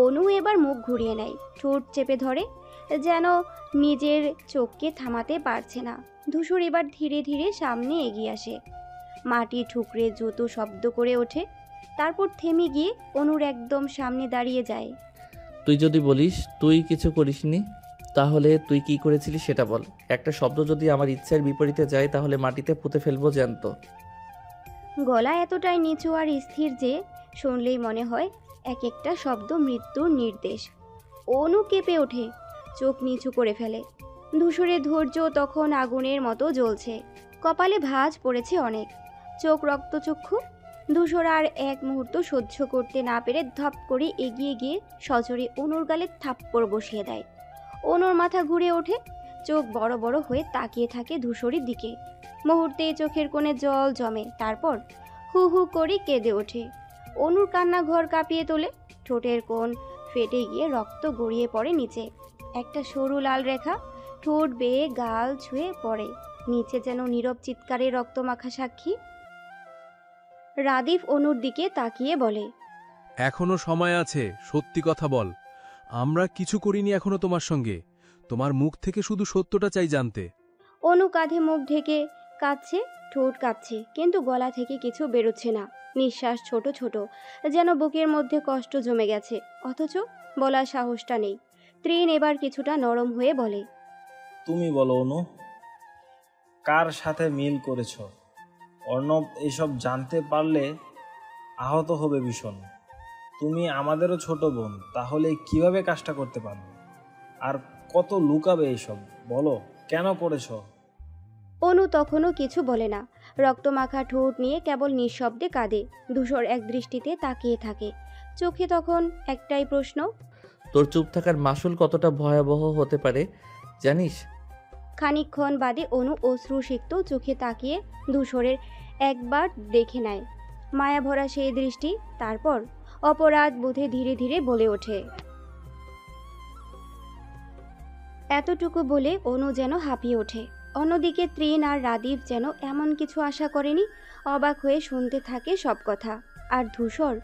অনু এবার মুখ ঘুরিয়ে নেয়, ঠোঁট চেপে ধরে, যেন নিজের চোখকে থামাতে পারছে না। ধূসর এবার ধীরে ধীরে সামনে এগিয়ে আসে, মাটি ঠুকরে জুতো শব্দ করে ওঠে, তারপর থেমে গিয়ে অনুর একদম সামনে দাঁড়িয়ে যায়। তুই যদি বলিস তুই কিছু করিসনি, তাহলে তুই কি করেছিলি সেটা বল। একটা শব্দ যদি আমার ইচ্ছার বিপরীতে যায় তাহলে মাটিতে পুঁতে ফেলবো জ্যান্ত। গলা এতটাই নিচু আর স্থির যে শুনলেই মনে হয় এক একটা শব্দ মৃত্যুর নির্দেশ। অনু কেঁপে ওঠে, চোখ নিচু করে ফেলে। ধূসরের ধৈর্য তখন আগুনের মতো জ্বলছে, কপালে ভাঁজ পড়েছে অনেক, চোখ রক্তচক্ষু। ধূসর আর এক মুহূর্ত সহ্য করতে না পেরে ধপ করে এগিয়ে গিয়ে সজোরে অনুর গালে থাপ্পড় বসিয়ে দেয়। অনুর মাথা ঘুরে ওঠে, চোখ বড় বড় হয়ে তাকিয়ে থাকে ধূসরের দিকে। মুহূর্তে চোখের কোণে জল জমে, তারপর হু হু করে কেঁদে ওঠে। অনুর কান্না ঘর কাঁপিয়ে তোলে, ঠোঁটের কোণ ফেটে গিয়ে রক্ত গড়িয়ে পড়ে নিচে। একটা সরু লাল রেখা ঠোঁট বেয়ে গাল ছুঁয়ে পড়ে, নিচে যেন নীরব চিৎকারে রক্তমাখা সাক্ষী। রাদীপ অনুর দিকে তাকিয়ে বলে, এখনো সময় আছে, সত্যি কথা বল। আমরা কিছু করিনি এখনো তোমার সঙ্গে, তোমার মুখ থেকে শুধু সত্যটা চাই জানতে। অনু কাঁধে মুখ ঢেকে কাঁদছে, ঠোঁট কাঁপছে, কিন্তু গলা থেকে কিছু বেরোচ্ছে না। নিঃশ্বাস ছোট ছোট, যেন বুকের মধ্যে কষ্ট জমে গেছে, অথচ বলার সাহসটা নেই। ত্রিন এবার কিছুটা নরম হয়ে বলে, তুমি বলো অনু, কার সাথে মিল করেছ? অর্ণব এসব জানতে পারলে আহত হবে ভীষণ। তুমি আমাদেরও ছোট বোন, তাহলে কিভাবে কাজটা করতে পারবে? আর কত লুকাবে এসব? বলো কেন করেছো? অনু তখনও কিছু বলে না, রক্তমাখা ঠোঁট নিয়ে কেবল নিঃশব্দে কাঁদে। ধূসর এক দৃষ্টিতে তাকিয়ে থাকে, চোখে তখন একটাই প্রশ্ন, তোর চুপ থাকার মাসুল কতটা ভয়াবহ হতে পারে জানিস? খানিকক্ষণ বাদে অনু অশ্রুসিক্ত চোখে তাকিয়ে ধূসরের একবার দেখে নেয়, মায়া ভরা সেই দৃষ্টি। তারপর অপরাধ বোধে ধীরে ধীরে বলে ওঠে। এতটুকু বলে অনু যেন হাঁপিয়ে ওঠে। অন্যদিকে ত্রিন আর রাদীপ যেন এমন কিছু আশা করেনি, অবাক হয়ে শুনতে থাকে সব কথা। আর ধূসর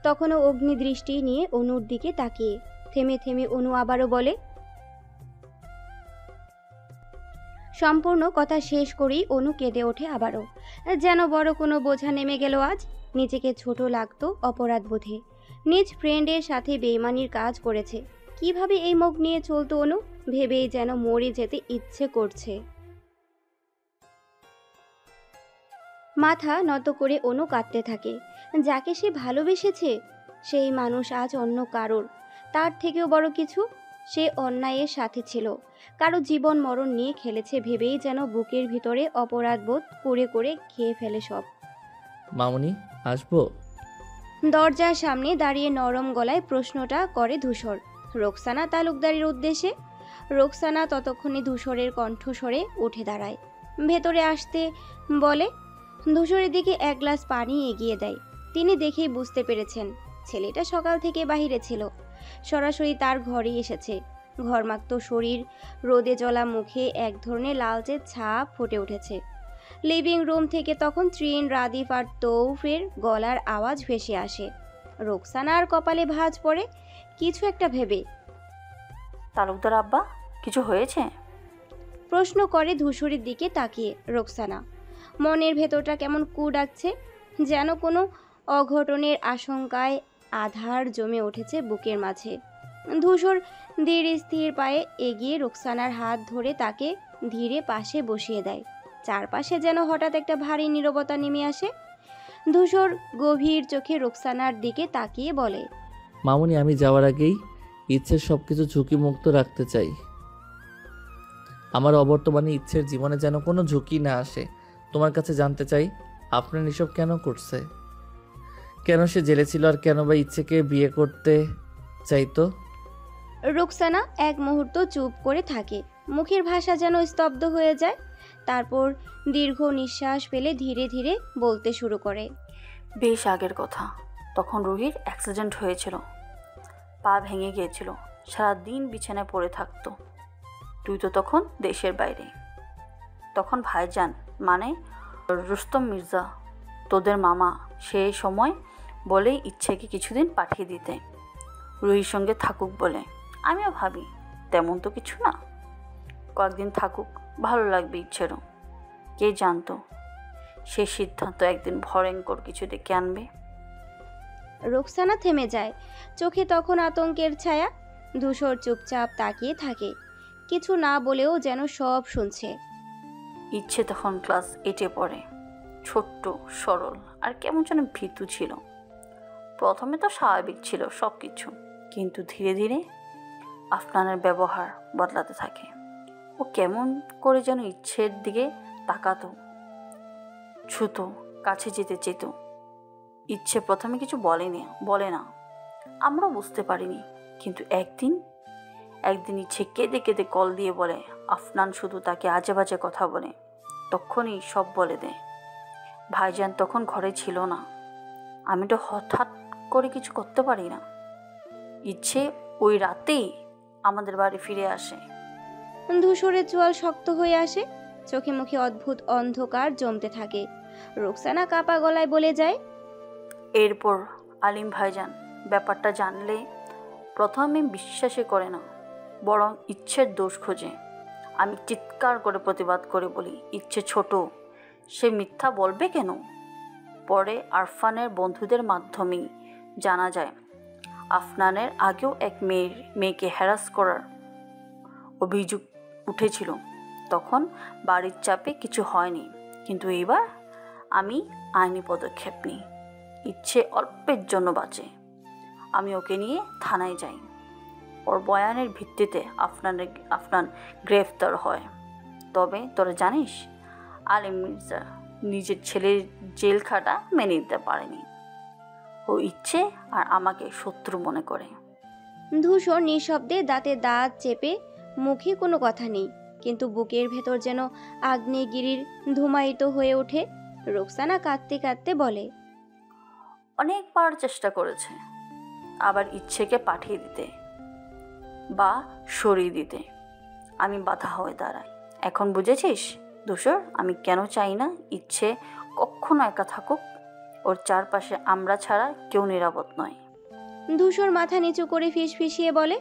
তখনও অগ্নিদৃষ্টি নিয়ে অনুর দিকে তাকিয়ে। থেমে থেমে অনু আবারও বলে, সম্পূর্ণ কথা শেষ করেই অনু কেঁদে ওঠে আবারও, যেন বড় কোনো বোঝা নেমে গেল আজ। নিজেকে ছোট লাগতো অপরাধ বোধে, নিজ ফ্রেন্ডের সাথে বেইমানির কাজ করেছে। কিভাবে এই মুখ নিয়ে চলতো অনু, ভেবেই যেন মরে যেতে ইচ্ছে করছে। মাথা নত করে অনু কাঁদতে থাকে। যাকে সে ভালোবেসেছে সেই মানুষ আজ অন্য কারোর, তার থেকেও বড় কিছু। সে অন্যায়ের সাথে ছিল, কারো জীবন মরণ নিয়ে খেলেছে ভেবেই যেন বুকের ভিতরে অপরাধবোধ করে করে খেয়ে ফেলে সব। মামুনি, আসবো? দরজার সামনে দাঁড়িয়ে নরম গলায় প্রশ্নটা করে ধূসর, রোকসানা তালুকদারের উদ্দেশ্যে। রোকসানা ততক্ষণে ধূসরের কণ্ঠস্বরে উঠে দাঁড়ায়, ভেতরে আসতে বলে। ধূসরের দিকে এক গ্লাস পানি এগিয়ে দেয়। তিনি দেখেই বুঝতে পেরেছেন ছেলেটা সকাল থেকে বাহিরে ছিল, সরাসরি তার ঘরেই এসেছে। ঘরমাক্ত শরীর, রোদে জ্বলা মুখে এক ধরনের লালচে ছাপ ফুটে উঠেছে। লিভিং রুম থেকে তখন ত্রিন, রাদীপ আর তৌফের গলার আওয়াজ ভেসে আসে। রোকসানার কপালে ভাঁজ পড়ে কিছু একটা ভেবে। তালুকদার আব্বা, কিছু হয়েছে? প্রশ্ন করে ধূসরের দিকে তাকিয়ে রোকসানা। মনের ভেতরটা কেমন কু ডাকছে, যেন কোনো অঘটনের আশঙ্কায় আধার জমে উঠেছে বুকের মাঝে। ধূসর ধীর স্থির পায়ে এগিয়ে রোকসানার হাত ধরে তাকে ধীরে পাশে বসিয়ে দেয়। চারপাশে যেন হঠাৎ একটা ভারী নীরবতা নেমে আসে। ধূসর গভীর চোখে রোকসানার দিকে তাকিয়ে বলে, মামুনি, আমি যাওয়ার আগেই ইচ্ছের সব কিছু ঝুঁকিমুক্ত রাখতে চাই। আমার অবর্তমানে ইচ্ছের জীবনে যেন কোনো ঝুঁকি না আসে। তোমার কাছে জানতে চাই, আপনার এসব কেন করছে? কেন সে জেলে ছিল, আর কেন বা ইচ্ছেকে বিয়ে করতে চাইতো? রোকসানা এক মুহূর্ত চুপ করে থাকে, মুখের ভাষা যেন স্তব্ধ হয়ে যায়। তারপর দীর্ঘ নিঃশ্বাস ফেলে ধীরে ধীরে বলতে শুরু করে। বেশ আগের কথা, তখন রুহির অ্যাক্সিডেন্ট হয়েছিল, পা ভেঙে গিয়েছিল, সারাদিন বিছানায় পড়ে থাকতো। তুই তো তখন দেশের বাইরে। তখন ভাইজান মানে রুস্তম মির্জা, তোদের মামা, সেই সময় বলেই ইচ্ছেকে কিছুদিন পাঠিয়ে দিতে, রুহির সঙ্গে থাকুক বলে। আমিও ভাবি তেমন তো কিছু না, কয়েকদিন থাকুক, ভালো লাগবে ইচ্ছেরও। কে জানতো সে সিদ্ধান্ত একদিন ভয়ঙ্কর কিছু ডেকে আনবে। রোকসানা থেমে যায়, চোখে তখন আতঙ্কের ছায়া। ধূসর চুপচাপ তাকিয়ে থাকে, কিছু না বলেও যেন সব শুনছে। ইচ্ছে তখন ক্লাস 8-এ পড়ে, ছোট্ট, সরল আর কেমন যেন ভীতু ছিল। প্রথমে তো স্বাভাবিক ছিল সব কিছু, কিন্তু ধীরে ধীরে আফনানের ব্যবহার বদলাতে থাকে। ও কেমন করে যেন ইচ্ছের দিকে তাকাতো, ছুতো, কাছে যেতে চেত। ইচ্ছে প্রথমে কিছু বলে না, আমরাও বুঝতে পারিনি। কিন্তু একদিন ইচ্ছে কেঁদে কেঁদে কল দিয়ে বলে আফনান শুধু তাকে আজে বাজে কথা বলে। তখনই সব বলে দেয়। ভাইজান তখন ঘরে ছিল না, আমি তো হঠাৎ করে কিছু করতে পারি না। ইচ্ছে ওই রাতেই আমাদের বাড়ি ফিরে আসে। ধূসরের চোয়াল শক্ত হয়ে আসে, চোখে মুখে অদ্ভুত অন্ধকার জমতে থাকে। রোকসানা কাপা গলায় বলে যায়, এরপর আলিম ভাইজান ব্যাপারটা জানলে প্রথমে বিশ্বাসই করে না, বরং ইচ্ছের দোষ খোঁজে। আমি চিৎকার করে প্রতিবাদ করে বলি, ইচ্ছে ছোট, সে মিথ্যা বলবে কেন? পরে আরফানের বন্ধুদের মাধ্যমেই জানা যায় আফনানের আগেও এক মেয়েকে হ্যারাস করার অভিযোগ উঠেছিল। তখন বাড়ির চাপে কিছু হয়নি, কিন্তু এবার আমি আইনি পদক্ষেপ নিই। ইচ্ছে অল্পের জন্য বাঁচে। আমি ওকে নিয়ে থানায় যাই। ওর বয়ানের ভিত্তিতে আফনান গ্রেফতার হয়। তবে তোরা জানিস, আলিম মির্জা নিজের ছেলের জেল খাটা মেনে নিতে পারেনি। ও ইচ্ছে আর আমাকে শত্রু মনে করে। ধূসর নিঃশব্দে দাঁতে দাঁত চেপে, মুখে কোনো কথা নেই, কিন্তু বুকের ভেতর যেন আগ্নেয়গিরির ধুমায়িত হয়ে ওঠে। রোকসানা কাঁদতে কাঁদতে বলে, অনেকবার চেষ্টা করেছে আবার ইচ্ছেকে পাঠিয়ে দিতে বা সরিয়ে দিতে, আমি বাধা হয়ে দাঁড়াই। এখন বুঝেছিস ধূসর, আমি কেন চাই না ইচ্ছে কখনো একা থাকুক। ওর চারপাশে আমরা ছাড়া কেউ নিরাপদ নয়। ধূসর মাথা নিচু করে ফিসফিসিয়ে বলে,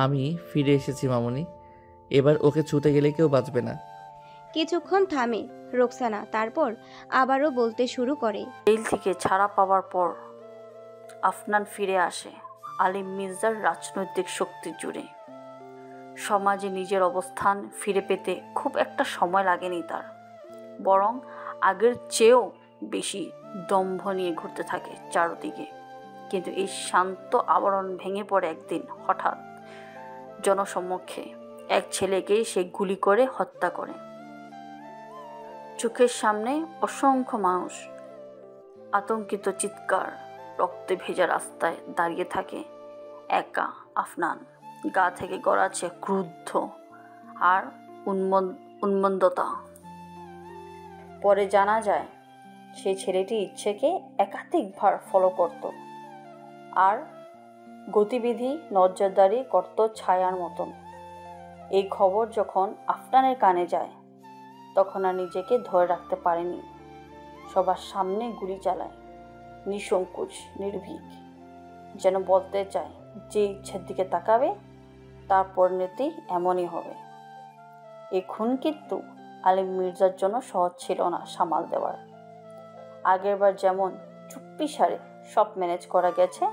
আমি ফিরে এসেছি মামুনি, এবার ওকে ছুতে গেলে কেউ বাঁচবে না। কিছুক্ষণ থামে রোকসানা, তারপর আবারও বলতে শুরু করে, জেল থেকে ছাড়া পাওয়ার পর আফনান ফিরে আসে আলিম মির্জার রাজনৈতিক শক্তির জুড়ে। সমাজে নিজের অবস্থান ফিরে পেতে খুব একটা সময় লাগেনি তার, বরং আগের চেয়েও বেশি দম্ভ নিয়ে ঘুরতে থাকে চারদিকে। কিন্তু এই শান্ত আবরণ ভেঙে পড়ে একদিন হঠাৎ। জনসম্মুখে এক ছেলেকে সে গুলি করে হত্যা করে। চোখের সামনে অসংখ্য মানুষ, আতঙ্কিত চিৎকার, রক্তে ভেজা রাস্তায় দাঁড়িয়ে থাকে একা আফনান। গা থেকে গড়াচ্ছে ক্রুদ্ধ আর উন্মন্দতা। পরে জানা যায় সেই ছেলেটি ইচ্ছেকে একাধিকবার ফলো করত, আর গতিবিধি নজরদারি করত ছায়ার মতন। এই খবর যখন আফনানের কানে যায়, তখন আর নিজেকে ধরে রাখতে পারেনি। সবার সামনে গুলি চালায়, নিঃসংকোচ, নির্ভীক, যেন বলতে চায় যে ইচ্ছের দিকে তাকাবে তার পরিণতি এমনই হবে। এই খুন কিন্তু আলিম মির্জার জন্য সহজ ছিল না সামাল দেওয়ার। আগেরবার যেমন চুপ্পি সারে সব ম্যানেজ করা গেছে,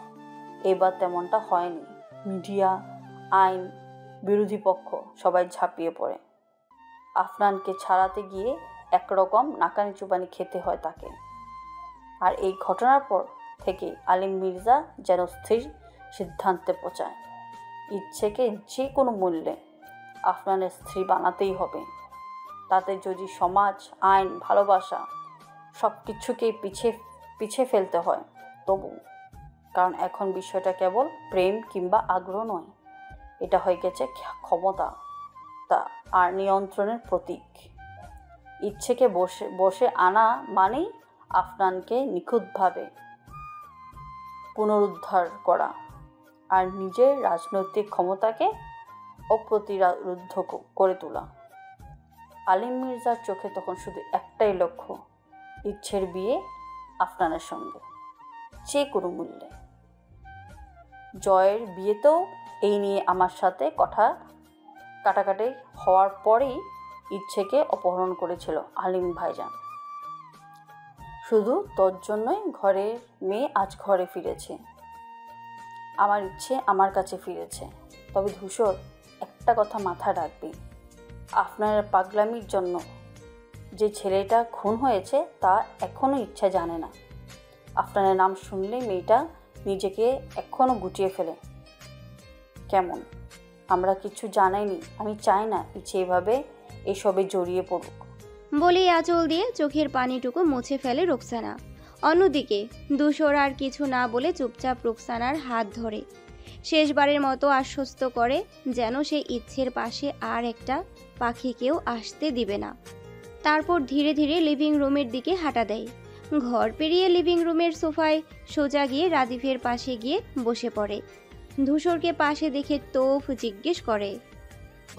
এবার তেমনটা হয়নি। মিডিয়া, আইন, বিরোধী পক্ষ সবাই ঝাঁপিয়ে পড়ে। আফনানকে ছাড়াতে গিয়ে একরকম নাকানি চুবানি খেতে হয় তাকে। আর এই ঘটনার পর থেকে আলিম মির্জা যেন স্থির সিদ্ধান্তে পৌঁছায়, ইচ্ছেকে যে কোনো মূল্যে আফনানের স্ত্রী বানাতেই হবে। তাতে যদি সমাজ, আইন, ভালোবাসা সব কিছুকেই পিছিয়ে ফেলতে হয় তবু। কারণ এখন বিষয়টা কেবল প্রেম কিংবা আগ্রহ নয়, এটা হয়ে গেছে ক্ষমতা তা আর নিয়ন্ত্রণের প্রতীক। ইচ্ছেকে বসে বসে আনা মানেই আফনানকে নিখুঁতভাবে পুনরুদ্ধার করা আর নিজের রাজনৈতিক ক্ষমতাকে অপ্রতিরোধ করে তোলা। আলিম মির্জার চোখে তখন শুধু একটাই লক্ষ্য, ইচ্ছের বিয়ে আফনানের সঙ্গে, যে কোনো মূল্যে। জয়ের বিয়েতেও এই নিয়ে আমার সাথে কথা কাটাকাটি হওয়ার পরেই ইচ্ছেকে অপহরণ করেছিল আলিম ভাইজান। শুধু তোর জন্যই ঘরের মেয়ে আজ ঘরে ফিরেছে, আমার ইচ্ছে আমার কাছে ফিরেছে। তবে ধূসর, একটা কথা মাথায় রাখবি, আপনার পাগলামির জন্য যে ছেলেটা খুন হয়েছে তা এখনও ইচ্ছা জানে না। আপনার নাম শুনলেই মেয়েটা নিজেকে এখনও গুটিয়ে ফেলে। কেমন? আমরা কিছু জানাইনি, আমি চাই না ইচ্ছে এভাবে এসবে জড়িয়ে পড়ুক। বলেই আঁচল দিয়ে চোখের পানিটুকু মুছে ফেলে রুকসানা। অন্যদিকে ধূসর আর কিছু না বলে চুপচাপ রুকসানার হাত ধরে শেষবারের মতো আশ্বস্ত করে যেন সে ইচ্ছের পাশে আর একটা পাখিকেও আসতে দিবে না। তারপর ধীরে ধীরে লিভিং রুমের দিকে হাঁটা দেয়। ঘর পেরিয়ে লিভিং রুমের সোফায় সোজা গিয়ে রাদিফের পাশে গিয়ে বসে পড়ে। ধূসরকে পাশে দেখে তোফ জিজ্ঞেস করে,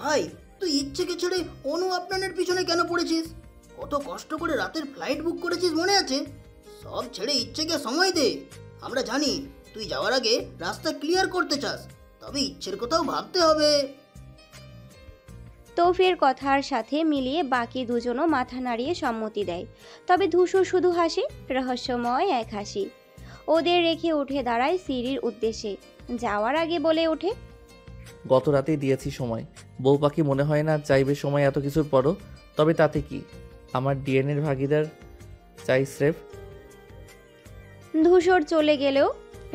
ভাই, তুই ইচ্ছেকে ছেড়ে অনু আপনানের পিছনে কেন পড়েছিস? কত কষ্ট করে রাতের ফ্লাইট বুক করেছিস মনে আছে? সব ছেড়ে ইচ্ছেকে সময় দে। আমরা জানি তুই যাওয়ার আগে রাস্তা ক্লিয়ার করতে চাস, তবে ইচ্ছের কথাও ভাবতে হবে। তোফের কথার সাথে মিলিয়ে বাকি দুজনও মাথা নাড়িয়ে সম্মতি দেয়। তবে ধূসর শুধু হাসে, রহস্যময় এক হাসি। ওদের রেখে উঠে দাঁড়ায় সিঁড়ির উদ্দেশ্যে। যাওয়ার আগে বলে ওঠে, গত রাতেই দিয়েছি সময়। বউ পাখি মনে হয় না চাইবে সময় এত কিছুর পরও। তবে তাতে কি, আমার ডিএনএর ভাগিদার চাই স্রেফ। ধূসর চলে গেলেও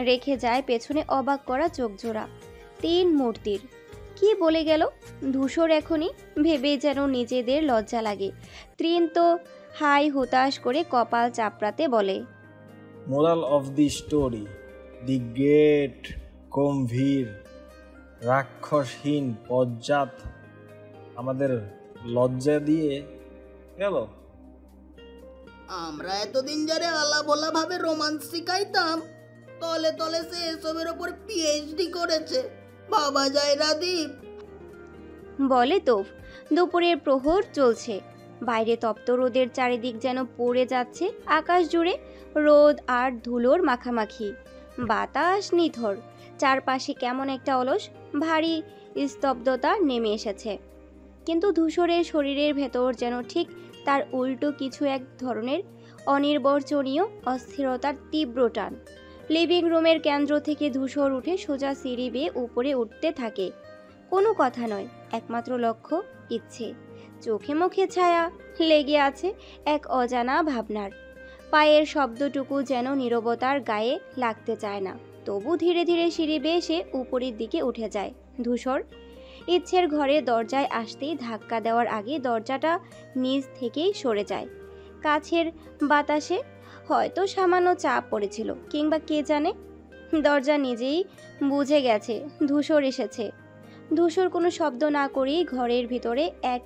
রেখে যায় পেছনে অবাক করা চোখজোড়া 3 মূর্তির। কি বলে গেল ধূসর এখনই ভেবে যেন নিজেদের লজ্জা লাগে। ত্রিন তো হাই হুতাশ করে কপাল চাপড়াতে বলে, moral of the story, the great গম্ভীর রাক্ষসহীন পশ্চাৎ আমাদের লজ্জা দিয়ে গেল। আমরা এতদিন যারে আলা বলা ভাবে রোমান্স শিখাইতাম, তলে তলে সে এসবের ওপর পিএইচডি করেছে। বাবা যায় রাদীপ। বলে তোফ। দুপুরের প্রহর চলছে। বাইরে তপ্ত রোদের চারিদিক যেন পড়ে যাচ্ছে আকাশ জুড়ে রোদ আর ধুলোর মাখামাখি। বাতাস নিথর। চারপাশে কেমন একটা অলস ভারী স্তব্ধতা নেমে এসেছে। কিন্তু ধূসরের শরীরের ভেতর যেন ঠিক তার উল্টো কিছু এক ধরনের অনির্বচনীয় অস্থিরতার তীব্র টান। লিভিং রুমের কেন্দ্র থেকে ধূসর উঠে সোজা সিঁড়ি বেয়ে উপরে উঠতে থাকে। কোনো কথা নয়, একমাত্র লক্ষ্য ইচ্ছে। চোখে মুখে ছায়া লেগে আছে এক অজানা ভাবনার। পায়ের শব্দটুকু যেন নীরবতার গায়ে লাগতে চায় না। তবু ধীরে ধীরে সিঁড়ি বেয়ে সে উপরের দিকে উঠে যায়। ধূসর ইচ্ছের ঘরে দরজায় আসতেই ধাক্কা দেওয়ার আগে দরজাটা নিচ থেকেই সরে যায়। কাছের বাতাসে হয়তো সামান্য চাপ পড়েছিল, কিংবা কে জানে। দরজা নিজেই বুঝে গেছে ধূসর এসেছে। ধূসর কোনো শব্দ না করেই ঘরের ভিতরে এক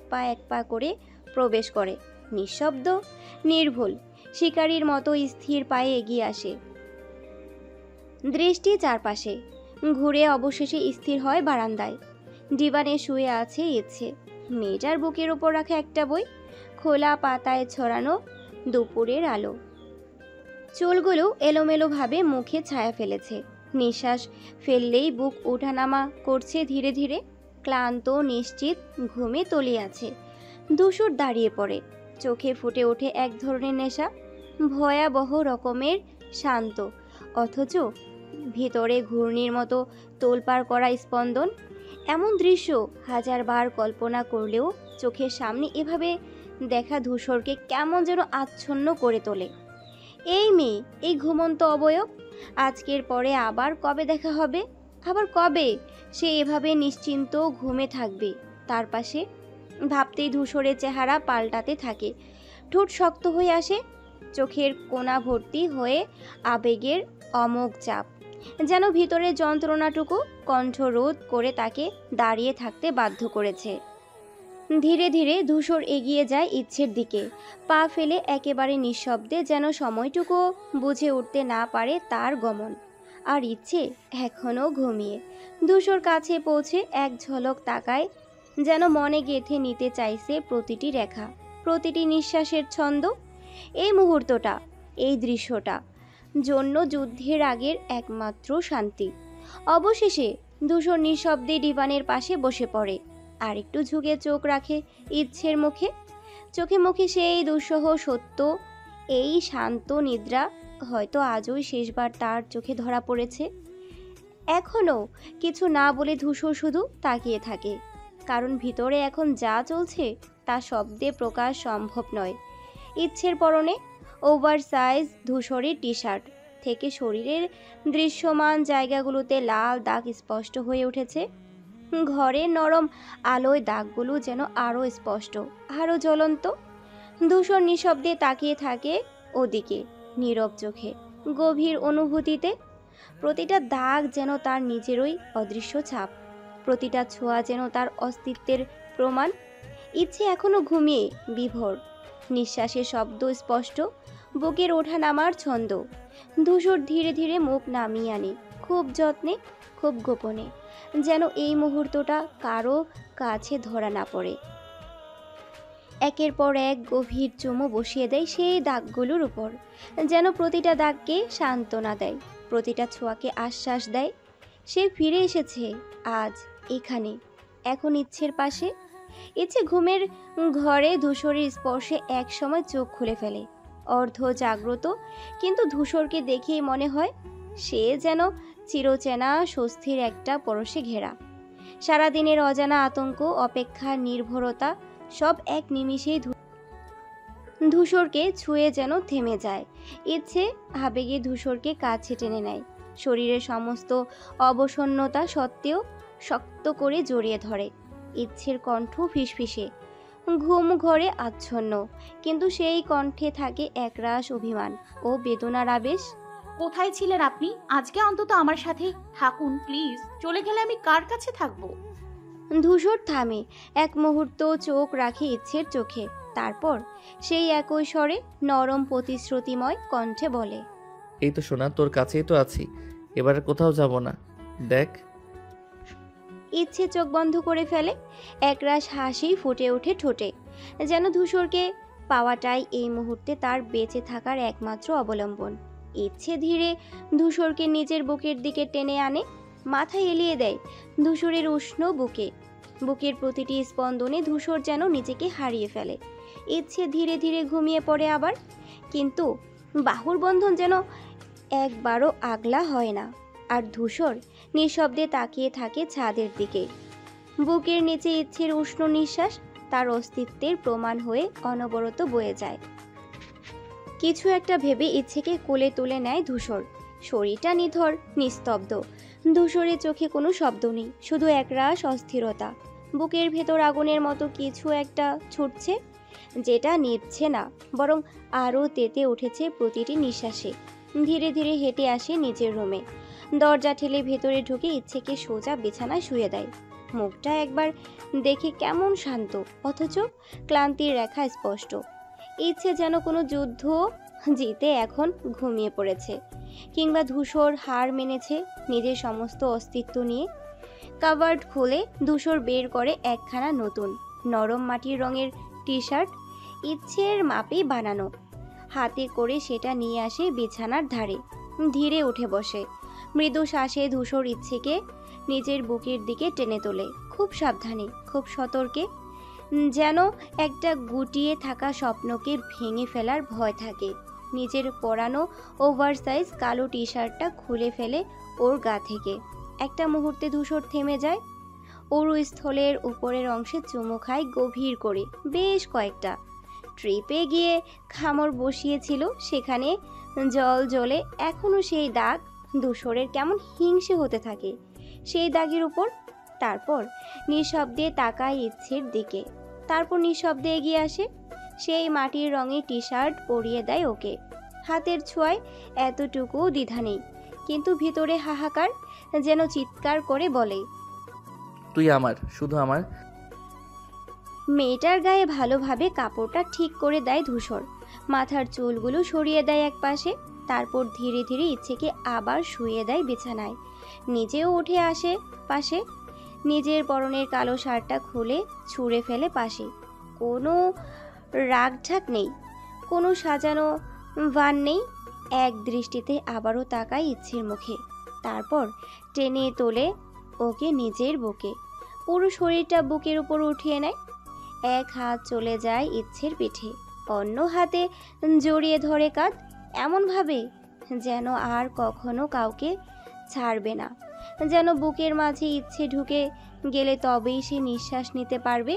পা করে প্রবেশ করে। নিঃশব্দ, নির্ভুল, শিকারীর মতো স্থির পায়ে এগিয়ে আসে। দৃষ্টি চারপাশে ঘুরে অবশেষে স্থির হয় বারান্দায়। ডিভানে শুয়ে আছে ইচ্ছে। মেয়েটার বুকের ওপর রাখা একটা বই, খোলা পাতায় ছড়ানো দুপুরের আলো। চুলগুলো এলোমেলোভাবে মুখে ছায়া ফেলেছে। নিঃশ্বাস ফেললেই বুক ওঠানামা করছে ধীরে ধীরে। ক্লান্ত নিশ্চিত ঘুমে তলিয়ে আছে। ধূসর দাঁড়িয়ে পড়ে। চোখে ফুটে ওঠে এক ধরনের নেশা, ভয়াবহ রকমের শান্ত, অথচ ভিতরে ঘূর্ণির মতো তোলপাড় করা স্পন্দন। এমন দৃশ্য হাজারবার কল্পনা করলেও চোখের সামনে এভাবে দেখা ধূসরকে কেমন যেন আচ্ছন্ন করে তোলে। এই মেয়ে, এই ঘুমন্ত অবয়ব, আজকের পরে আবার কবে দেখা হবে? আবার কবে সে এভাবে নিশ্চিন্ত ঘুমে থাকবে তার পাশে? ভাবতেই ধূসরের চেহারা পাল্টাতে থাকে। ঠোঁট শক্ত হয়ে আসে, চোখের কোণা ভর্তি হয়ে আবেগের অমোঘ চাপ, যেন ভিতরের যন্ত্রণাটুকু কণ্ঠরোধ করে তাকে দাঁড়িয়ে থাকতে বাধ্য করেছে। ধীরে ধীরে ধূসর এগিয়ে যায় ইচ্ছের দিকে, পা ফেলে একেবারে নিঃশব্দে, যেন সময়টুকু বুঝে উঠতে না পারে তার গমন। আর ইচ্ছে এখনও ঘুমিয়ে। ধূসর কাছে পৌঁছে এক ঝলক তাকায়, যেন মনে গেঁথে নিতে চাইছে প্রতিটি রেখা, প্রতিটি নিঃশ্বাসের ছন্দ। এই মুহূর্তটা, এই দৃশ্যটা জন্য যুদ্ধের আগের একমাত্র শান্তি। অবশেষে ধূসর নিঃশব্দে ডিভানের পাশে বসে পড়ে, আর একটু ঝুঁকে চোখ রাখে ইচ্ছের মুখে। চোখে মুখে সেই দুঃসহ সত্য, এই শান্ত নিদ্রা হয়তো আজই শেষবার তার চোখে ধরা পড়েছে। এখনও কিছু না বলে ধূসর শুধু তাকিয়ে থাকে, কারণ ভিতরে এখন যা চলছে তা শব্দে প্রকাশ সম্ভব নয়। ইচ্ছের পরনে ওভার সাইজ ধূসরের টি শার্ট থেকে শরীরের দৃশ্যমান জায়গাগুলোতে লাল দাগ স্পষ্ট হয়ে উঠেছে। ঘরের নরম আলোয় দাগগুলো যেন আরও স্পষ্ট, আরও জ্বলন্ত। ধূসর নিঃশব্দে তাকিয়ে থাকে ওদিকে, নীরব চোখে, গভীর অনুভূতিতে। প্রতিটা দাগ যেন তার নিজেরই অদৃশ্য ছাপ, প্রতিটা ছোঁয়া যেন তার অস্তিত্বের প্রমাণ। ইচ্ছে এখনো ঘুমিয়ে বিভোর, নিঃশ্বাসের শব্দ স্পষ্ট, বুকের ওঠা নামার ছন্দ। ধূসর ধীরে ধীরে মুখ নামিয়ে আনে, খুব যত্নে, খুব গোপনে, যেন এই মুহূর্তটা কারো কাছে ধরা না পড়ে। একের পর এক গভীর চুমু বসিয়ে দেয় সেই দাগগুলোর উপর, যেন প্রতিটা দাগকে সান্ত্বনা দেয়, প্রতিটা ছোঁয়াকে আশ্বাস দেয় সে ফিরে এসেছে আজ এখানে, এখন ইচ্ছের পাশে। ইচ্ছে ঘুমের ঘরে ধূসরের স্পর্শে এক সময় চোখ খুলে ফেলে, অর্ধ জাগ্রত, কিন্তু ধূসরকে দেখেই মনে হয় সে যেন চিরচেনা স্বস্তির একটা পরশে ঘেরা। সারাদিনের অজানা আতঙ্ক, অপেক্ষা, নির্ভরতা সব এক নিমিষেই ধূসরকে ছুঁয়ে যেন থেমে যায়। ইচ্ছে আবেগে ধূসরকে কাছে টেনে নেয়, শরীরের সমস্ত অবসন্নতা সত্ত্বেও শক্ত করে জড়িয়ে ধরে। ইচ্ছের কণ্ঠ ফিসফিসে, ঘুম ঘরে আচ্ছন্ন, কিন্তু সেই কণ্ঠে থাকে একরাশ অভিমান ও বেদনার আবেশ। কোথায় ছিলেন আপনি? আজকে অন্তত আমার সাথে থাকুন প্লিজ। চলে গেলে আমি কার কাছে থাকবো? ধূসর থামে, এক মুহূর্ত চোখ রাখে ইচ্ছের চোখে, তারপর সেই একই স্বরে নরম প্রতিশ্রুতিময় কণ্ঠে বলে, এই তো শোনা, তোর কাছেই তো আছি, এবার কোথাও যাব না, দেখ। ইচ্ছে চোখ বন্ধ করে ফেলে, একরাশ হাসি ফুটে ওঠে ঠোঁটে, যেন ধূসরকে পাওয়াটাই এই মুহূর্তে তার বেঁচে থাকার একমাত্র অবলম্বন। ইচ্ছে ধীরে ধূসরকে নিজের বুকের দিকে টেনে আনে, মাথা এলিয়ে দেয় ধূসরের উষ্ণ বুকে। বুকের প্রতিটি স্পন্দনে ধূসর যেন নিজেকে হারিয়ে ফেলে। ইচ্ছে ধীরে ধীরে ঘুমিয়ে পড়ে আবার, কিন্তু বাহুর বন্ধন যেন একবারও আগলা হয় না। আর ধূসর নিঃশব্দে তাকিয়ে থাকে ছাদের দিকে। বুকের নিচে ইচ্ছের উষ্ণ নিঃশ্বাস তার অস্তিত্বের প্রমাণ হয়ে অনবরত বয়ে যায়। কিছু একটা ভেবে ইচ্ছেকে কোলে তুলে নেয় ধূসর। শরীরটা নিথর, নিস্তব্ধ। ধূসরের চোখে কোনো শব্দ নেই, শুধু একরাশ অস্থিরতা। বুকের ভেতর আগুনের মতো কিছু একটা ছুটছে, যেটা নিভছে না, বরং আরও তেতে উঠেছে প্রতিটি নিঃশ্বাসে। ধীরে ধীরে হেঁটে আসে নিজের রুমে, দরজা ঠেলে ভেতরে ঢুকে ইচ্ছেকে সোজা বিছানায় শুয়ে দেয়। মুখটা একবার দেখে কেমন শান্ত, অথচ ক্লান্তির রেখা স্পষ্ট। ইচ্ছে যেন কোনো যুদ্ধ জিতে এখন ঘুমিয়ে পড়েছে, কিংবা ধূসর হার মেনেছে নিজের সমস্ত অস্তিত্ব নিয়ে। কাভার্ড খুলে ধূসর বের করে একখানা নতুন নরম মাটির রঙের টি শার্ট, ইচ্ছের মাপেই বানানো। হাতে করে সেটা নিয়ে আসে বিছানার ধারে, ধীরে উঠে বসে। মৃদু শ্বাসে ধূসর ইচ্ছেকে নিজের বুকের দিকে টেনে তোলে, খুব সাবধানে, খুব সতর্কে, যেন একটা গুটিয়ে থাকা স্বপ্নকে ভেঙে ফেলার ভয় থাকে। নিজের পরানো ওভারসাইজ কালো টি শার্টটা খুলে ফেলে ওর গা থেকে। একটা মুহূর্তে ধূসর থেমে যায়, স্থলের উপরের অংশে চুমু খায় গভীর করে, বেশ কয়েকটা। ট্রিপে গিয়ে খামড় বসিয়েছিল সেখানে জল জ্বলে এখনো সেই দাগ। ধূসরের কেমন হিংসে হতে থাকে সেই দাগের উপর। তারপর নিঃশব্দে তাকায় ইচ্ছের দিকে, তারপর নিঃশব্দে এগিয়ে আসে, সেই মাটির রঙের টি শার্ট পরিয়ে দেয় ওকে। হাতের ছোঁয়ায় এতটুকু দ্বিধা নেই, কিন্তু ভিতরে হাহাকার, যেন চিৎকার করে বলে, তুই আমার, শুধু আমার। মেয়েটার গায়ে ভালোভাবে কাপড়টা ঠিক করে দেয় ধূসর। মাথার চুলগুলো সরিয়ে দেয় একপাশে, তারপর ধীরে ধীরে ইচ্ছেকে আবার শুইয়ে দেয় বিছানায়। নিজেও উঠে আসে পাশে, নিজের পরনের কালো শার্টটা খুলে ছুঁড়ে ফেলে পাশে। কোনো রাগঢাক নেই, কোনো সাজানো ভান নেই। এক দৃষ্টিতে আবারও তাকায় ইচ্ছের মুখে, তারপর টেনে তোলে ওকে নিজের বুকে। পুরো শরীরটা বুকের উপর উঠিয়ে নেয়। এক হাত চলে যায় ইচ্ছের পিঠে, অন্য হাতে জড়িয়ে ধরে কাঁধ, এমনভাবে যেন আর কখনো কাউকে ছাড়বে না, যেন বুকের মাঝে ইচ্ছে ঢুকে গেলে তবেই সে নিঃশ্বাস নিতে পারবে।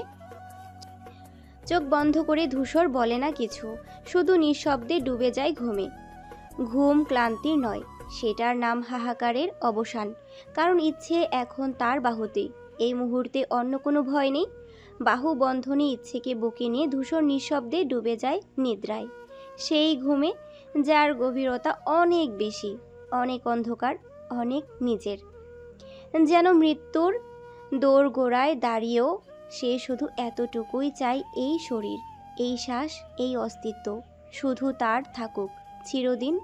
চোখ বন্ধ করে ধূসর বলে না কিছু, শুধু নিঃশব্দে ডুবে যায় ঘুমে। ঘুম ক্লান্তির নয়, সেটার নাম হাহাকারের অবসান। কারণ ইচ্ছে এখন তার বাহুতে। এই মুহূর্তে অন্য কোনো ভয় নেই। বাহু বন্ধনে ইচ্ছেকে বুকে নিয়ে ধূসর নিঃশব্দে ডুবে যায় নিদ্রায়, সেই ঘুমে যার গভীরতা অনেক বেশি, অনেক অন্ধকার, অনেক নিজের। যেন মৃত্যুর দোরগোড়ায় দাঁড়িয়েও সে শুধু এতটুকুই চায়, এই শরীর, এই শ্বাস, এই অস্তিত্ব শুধু তার থাকুক চিরদিন।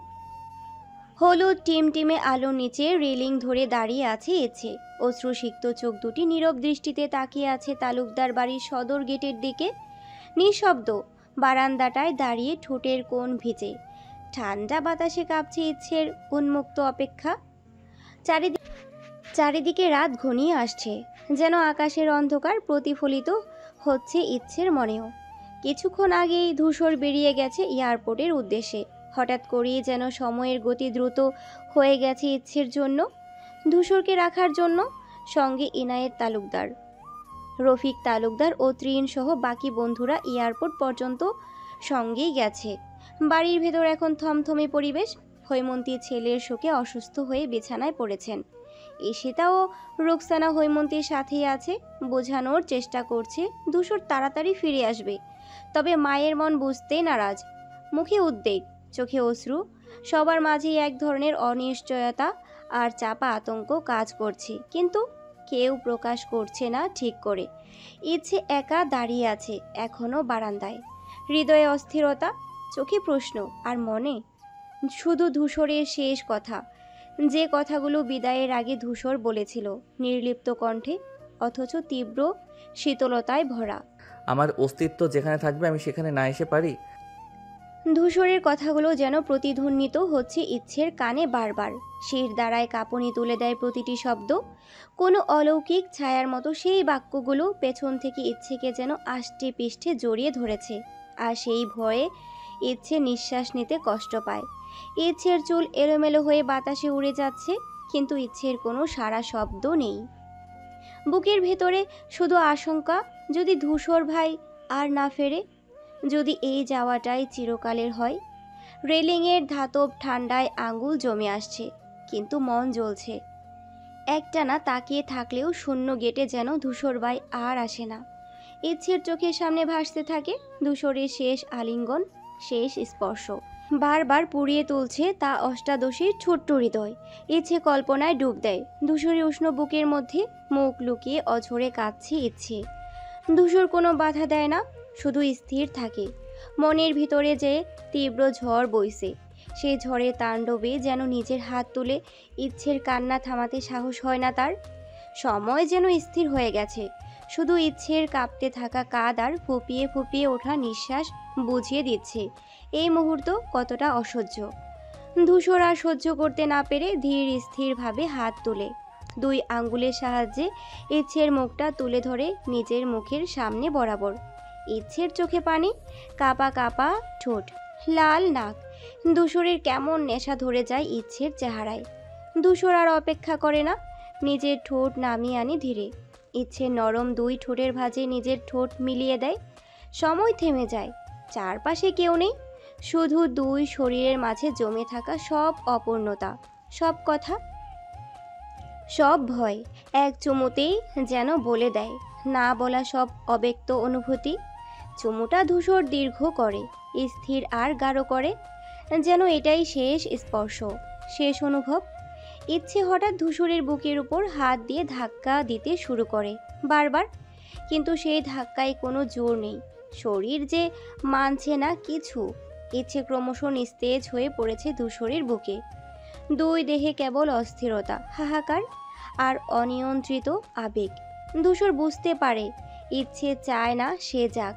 হলুদ টিমটিমে আলোর নিচে রেলিং ধরে দাঁড়িয়ে আছে ইচ্ছে। অশ্রুসিক্ত চোখ দুটি নীরব দৃষ্টিতে তাকিয়ে আছে তালুকদার বাড়ির সদর গেটের দিকে। নিঃশব্দ বারান্দাটায় দাঁড়িয়ে ঠোঁটের কোণ ভিজে, ঠান্ডা বাতাসে কাঁপছে ইচ্ছের উন্মুক্ত অপেক্ষা। চারিদিকে রাত ঘনিয়ে আসছে, যেন আকাশের অন্ধকার প্রতিফলিত হচ্ছে ইচ্ছের মনেও। কিছুক্ষণ আগেই ধূসর বেরিয়ে গেছে এয়ারপোর্টের উদ্দেশ্যে। হঠাৎ করেই যেন সময়ের গতি দ্রুত হয়ে গেছে ইচ্ছের জন্য, ধূসরকে রাখার জন্য। সঙ্গে ইনায়েত তালুকদার, রফিক তালুকদার ও ত্রিন সহ বাকি বন্ধুরা এয়ারপোর্ট পর্যন্ত সঙ্গেই গেছে। বাড়ির ভেতর এখন থমথমে পরিবেশ। হৈমন্তী ছেলের শোকে অসুস্থ হয়ে বিছানায় পড়েছেন। ঈশিতাও রুকসানা হৈমন্তীর সাথেই আছে, বোঝানোর চেষ্টা করছে ধূসর তাড়াতাড়ি ফিরে আসবে। তবে মায়ের মন বুঝতেই নারাজ, মুখে উদ্বেগ, চোখে অশ্রু। সবার মাঝেই এক ধরনের অনিশ্চয়তা আর চাপা আতঙ্ক কাজ করছে, কিন্তু কেউ প্রকাশ করছে না ঠিক করে। ইচ্ছে একা দাঁড়িয়ে আছে এখনো বারান্দায়, হৃদয়ে অস্থিরতা, চোখে প্রশ্ন, আর মনে শুধু ধূসরের শেষ কথা, যে কথাগুলো বিদায়ের আগে ধূসর বলেছিল নির্লিপ্ত কণ্ঠে, অথচ তীব্র শীতলতায় ভরা। আমার অস্তিত্ব যেখানে থাকবে আমি সেখানে না এসে পারি? ধূসরের কথাগুলো যেন প্রতিধ্বনিত হচ্ছে ইচ্ছের কানে বারবার। শির দ্বারায় কাঁপুনি তুলে দেয় প্রতিটি শব্দ। কোনো অলৌকিক ছায়ার মতো সেই বাক্যগুলো পেছন থেকে ইচ্ছেকে যেন আষ্টে পৃষ্ঠে জড়িয়ে ধরেছে। আর সেই ভয়ে ইচ্ছে নিঃশ্বাস নিতে কষ্ট পায়। ইচ্ছের চুল এলোমেলো হয়ে বাতাসে উড়ে যাচ্ছে, কিন্তু ইচ্ছের কোনো সারা শব্দ নেই। বুকের ভেতরে শুধু আশঙ্কা, যদি ধূসর ভাই আর না ফেরে, যদি এই যাওয়াটাই চিরকালের হয়। রেলিংয়ের ধাতব ঠান্ডায় আঙুল জমে আসছে, কিন্তু মন জ্বলছে। একটানা তাকিয়ে থাকলেও শূন্য গেটে যেন ধূসর ভাই আর আসে না। ইচ্ছের চোখের সামনে ভাসতে থাকে ধূসরের শেষ আলিঙ্গন, শেষ স্পর্শ। বারবার পুড়িয়ে তুলছে তা অষ্টাদশীর ছোট্ট হৃদয়। ইচ্ছে কল্পনায় ডুব দেয়। ধূসরের উষ্ণ বুকের মধ্যে মুখ লুকিয়ে অঝরে কাঁদছে ইচ্ছে। ধূসর কোনো বাধা দেয় না, শুধু স্থির থাকে। মনের ভিতরে যে তীব্র ঝড় বইছে, সেই ঝড়ের তাণ্ডবে যেন নিজের হাত তুলে ইচ্ছের কান্না থামাতে সাহস হয় না তার। সময় যেন স্থির হয়ে গেছে, শুধু ইচ্ছের কাঁপতে থাকা কাঁধ আর ফুপিয়ে ফুপিয়ে ওঠা নিঃশ্বাস বুঝিয়ে দিচ্ছে এই মুহূর্ত কতটা অসহ্য। ধূসর আর সহ্য করতে না পেরে ধীর স্থিরভাবে হাত তুলে দুই আঙ্গুলের সাহায্যে ইচ্ছের মুখটা তুলে ধরে নিজের মুখের সামনে বরাবর। ইচ্ছের চোখে পানি, কাপা কাপা ঠোঁট, লাল নাক। ধূসরের কেমন নেশা ধরে যায় ইচ্ছের চেহারায়। ধূসর আর অপেক্ষা করে না, নিজের ঠোঁট নামিয়ে আনি ধীরে। ইচ্ছে নরম দুই ঠোঁটের ভাঁজে নিজের ঠোঁট মিলিয়ে দেয়। সময় থেমে যায়, চারপাশে কেউ নেই, শুধু দুই শরীরের মাঝে জমে থাকা সব অপূর্ণতা, সব কথা, সব ভয় এক চুমুতেই যেন বলে দেয় না বলা সব অব্যক্ত অনুভূতি। চুমুটা ধূসর দীর্ঘ করে, স্থির আর গাঢ় করে, যেন এটাই শেষ স্পর্শ, শেষ অনুভব। ইচ্ছে হঠাৎ ধূসরের বুকের উপর হাত দিয়ে ধাক্কা দিতে শুরু করে, বারবার। কিন্তু সেই ধাক্কায় কোনো জোর নেই, শরীর যে মানছে না কিছু। ইচ্ছে ক্রমশ নিস্তেজ হয়ে পড়েছে ধূসরের বুকে। দুই দেহে কেবল অস্থিরতা, হাহাকার আর অনিয়ন্ত্রিত আবেগ। ধূসর বুঝতে পারে ইচ্ছে চায় না সে যাক,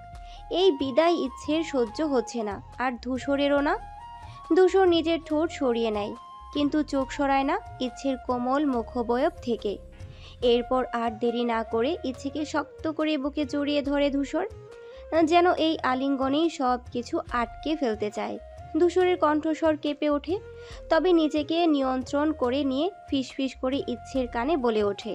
এই বিদায় ইচ্ছের সহ্য হচ্ছে না, আর ধূসরেরও না। ধূসর নিজের ঠোঁট সরিয়ে নেয়, কিন্তু চোখ সরায় না ইচ্ছের কোমল মুখবয়ব থেকে। এরপর আর দেরি না করে ইচ্ছেকে শক্ত করে বুকে জড়িয়ে ধরে ধূসর, যেন এই আলিঙ্গনেই সব কিছু আটকে ফেলতে চায়। ধূসরের কণ্ঠস্বর কেঁপে ওঠে, তবে নিজেকে নিয়ন্ত্রণ করে নিয়ে ফিসফিস করে ইচ্ছের কানে বলে ওঠে,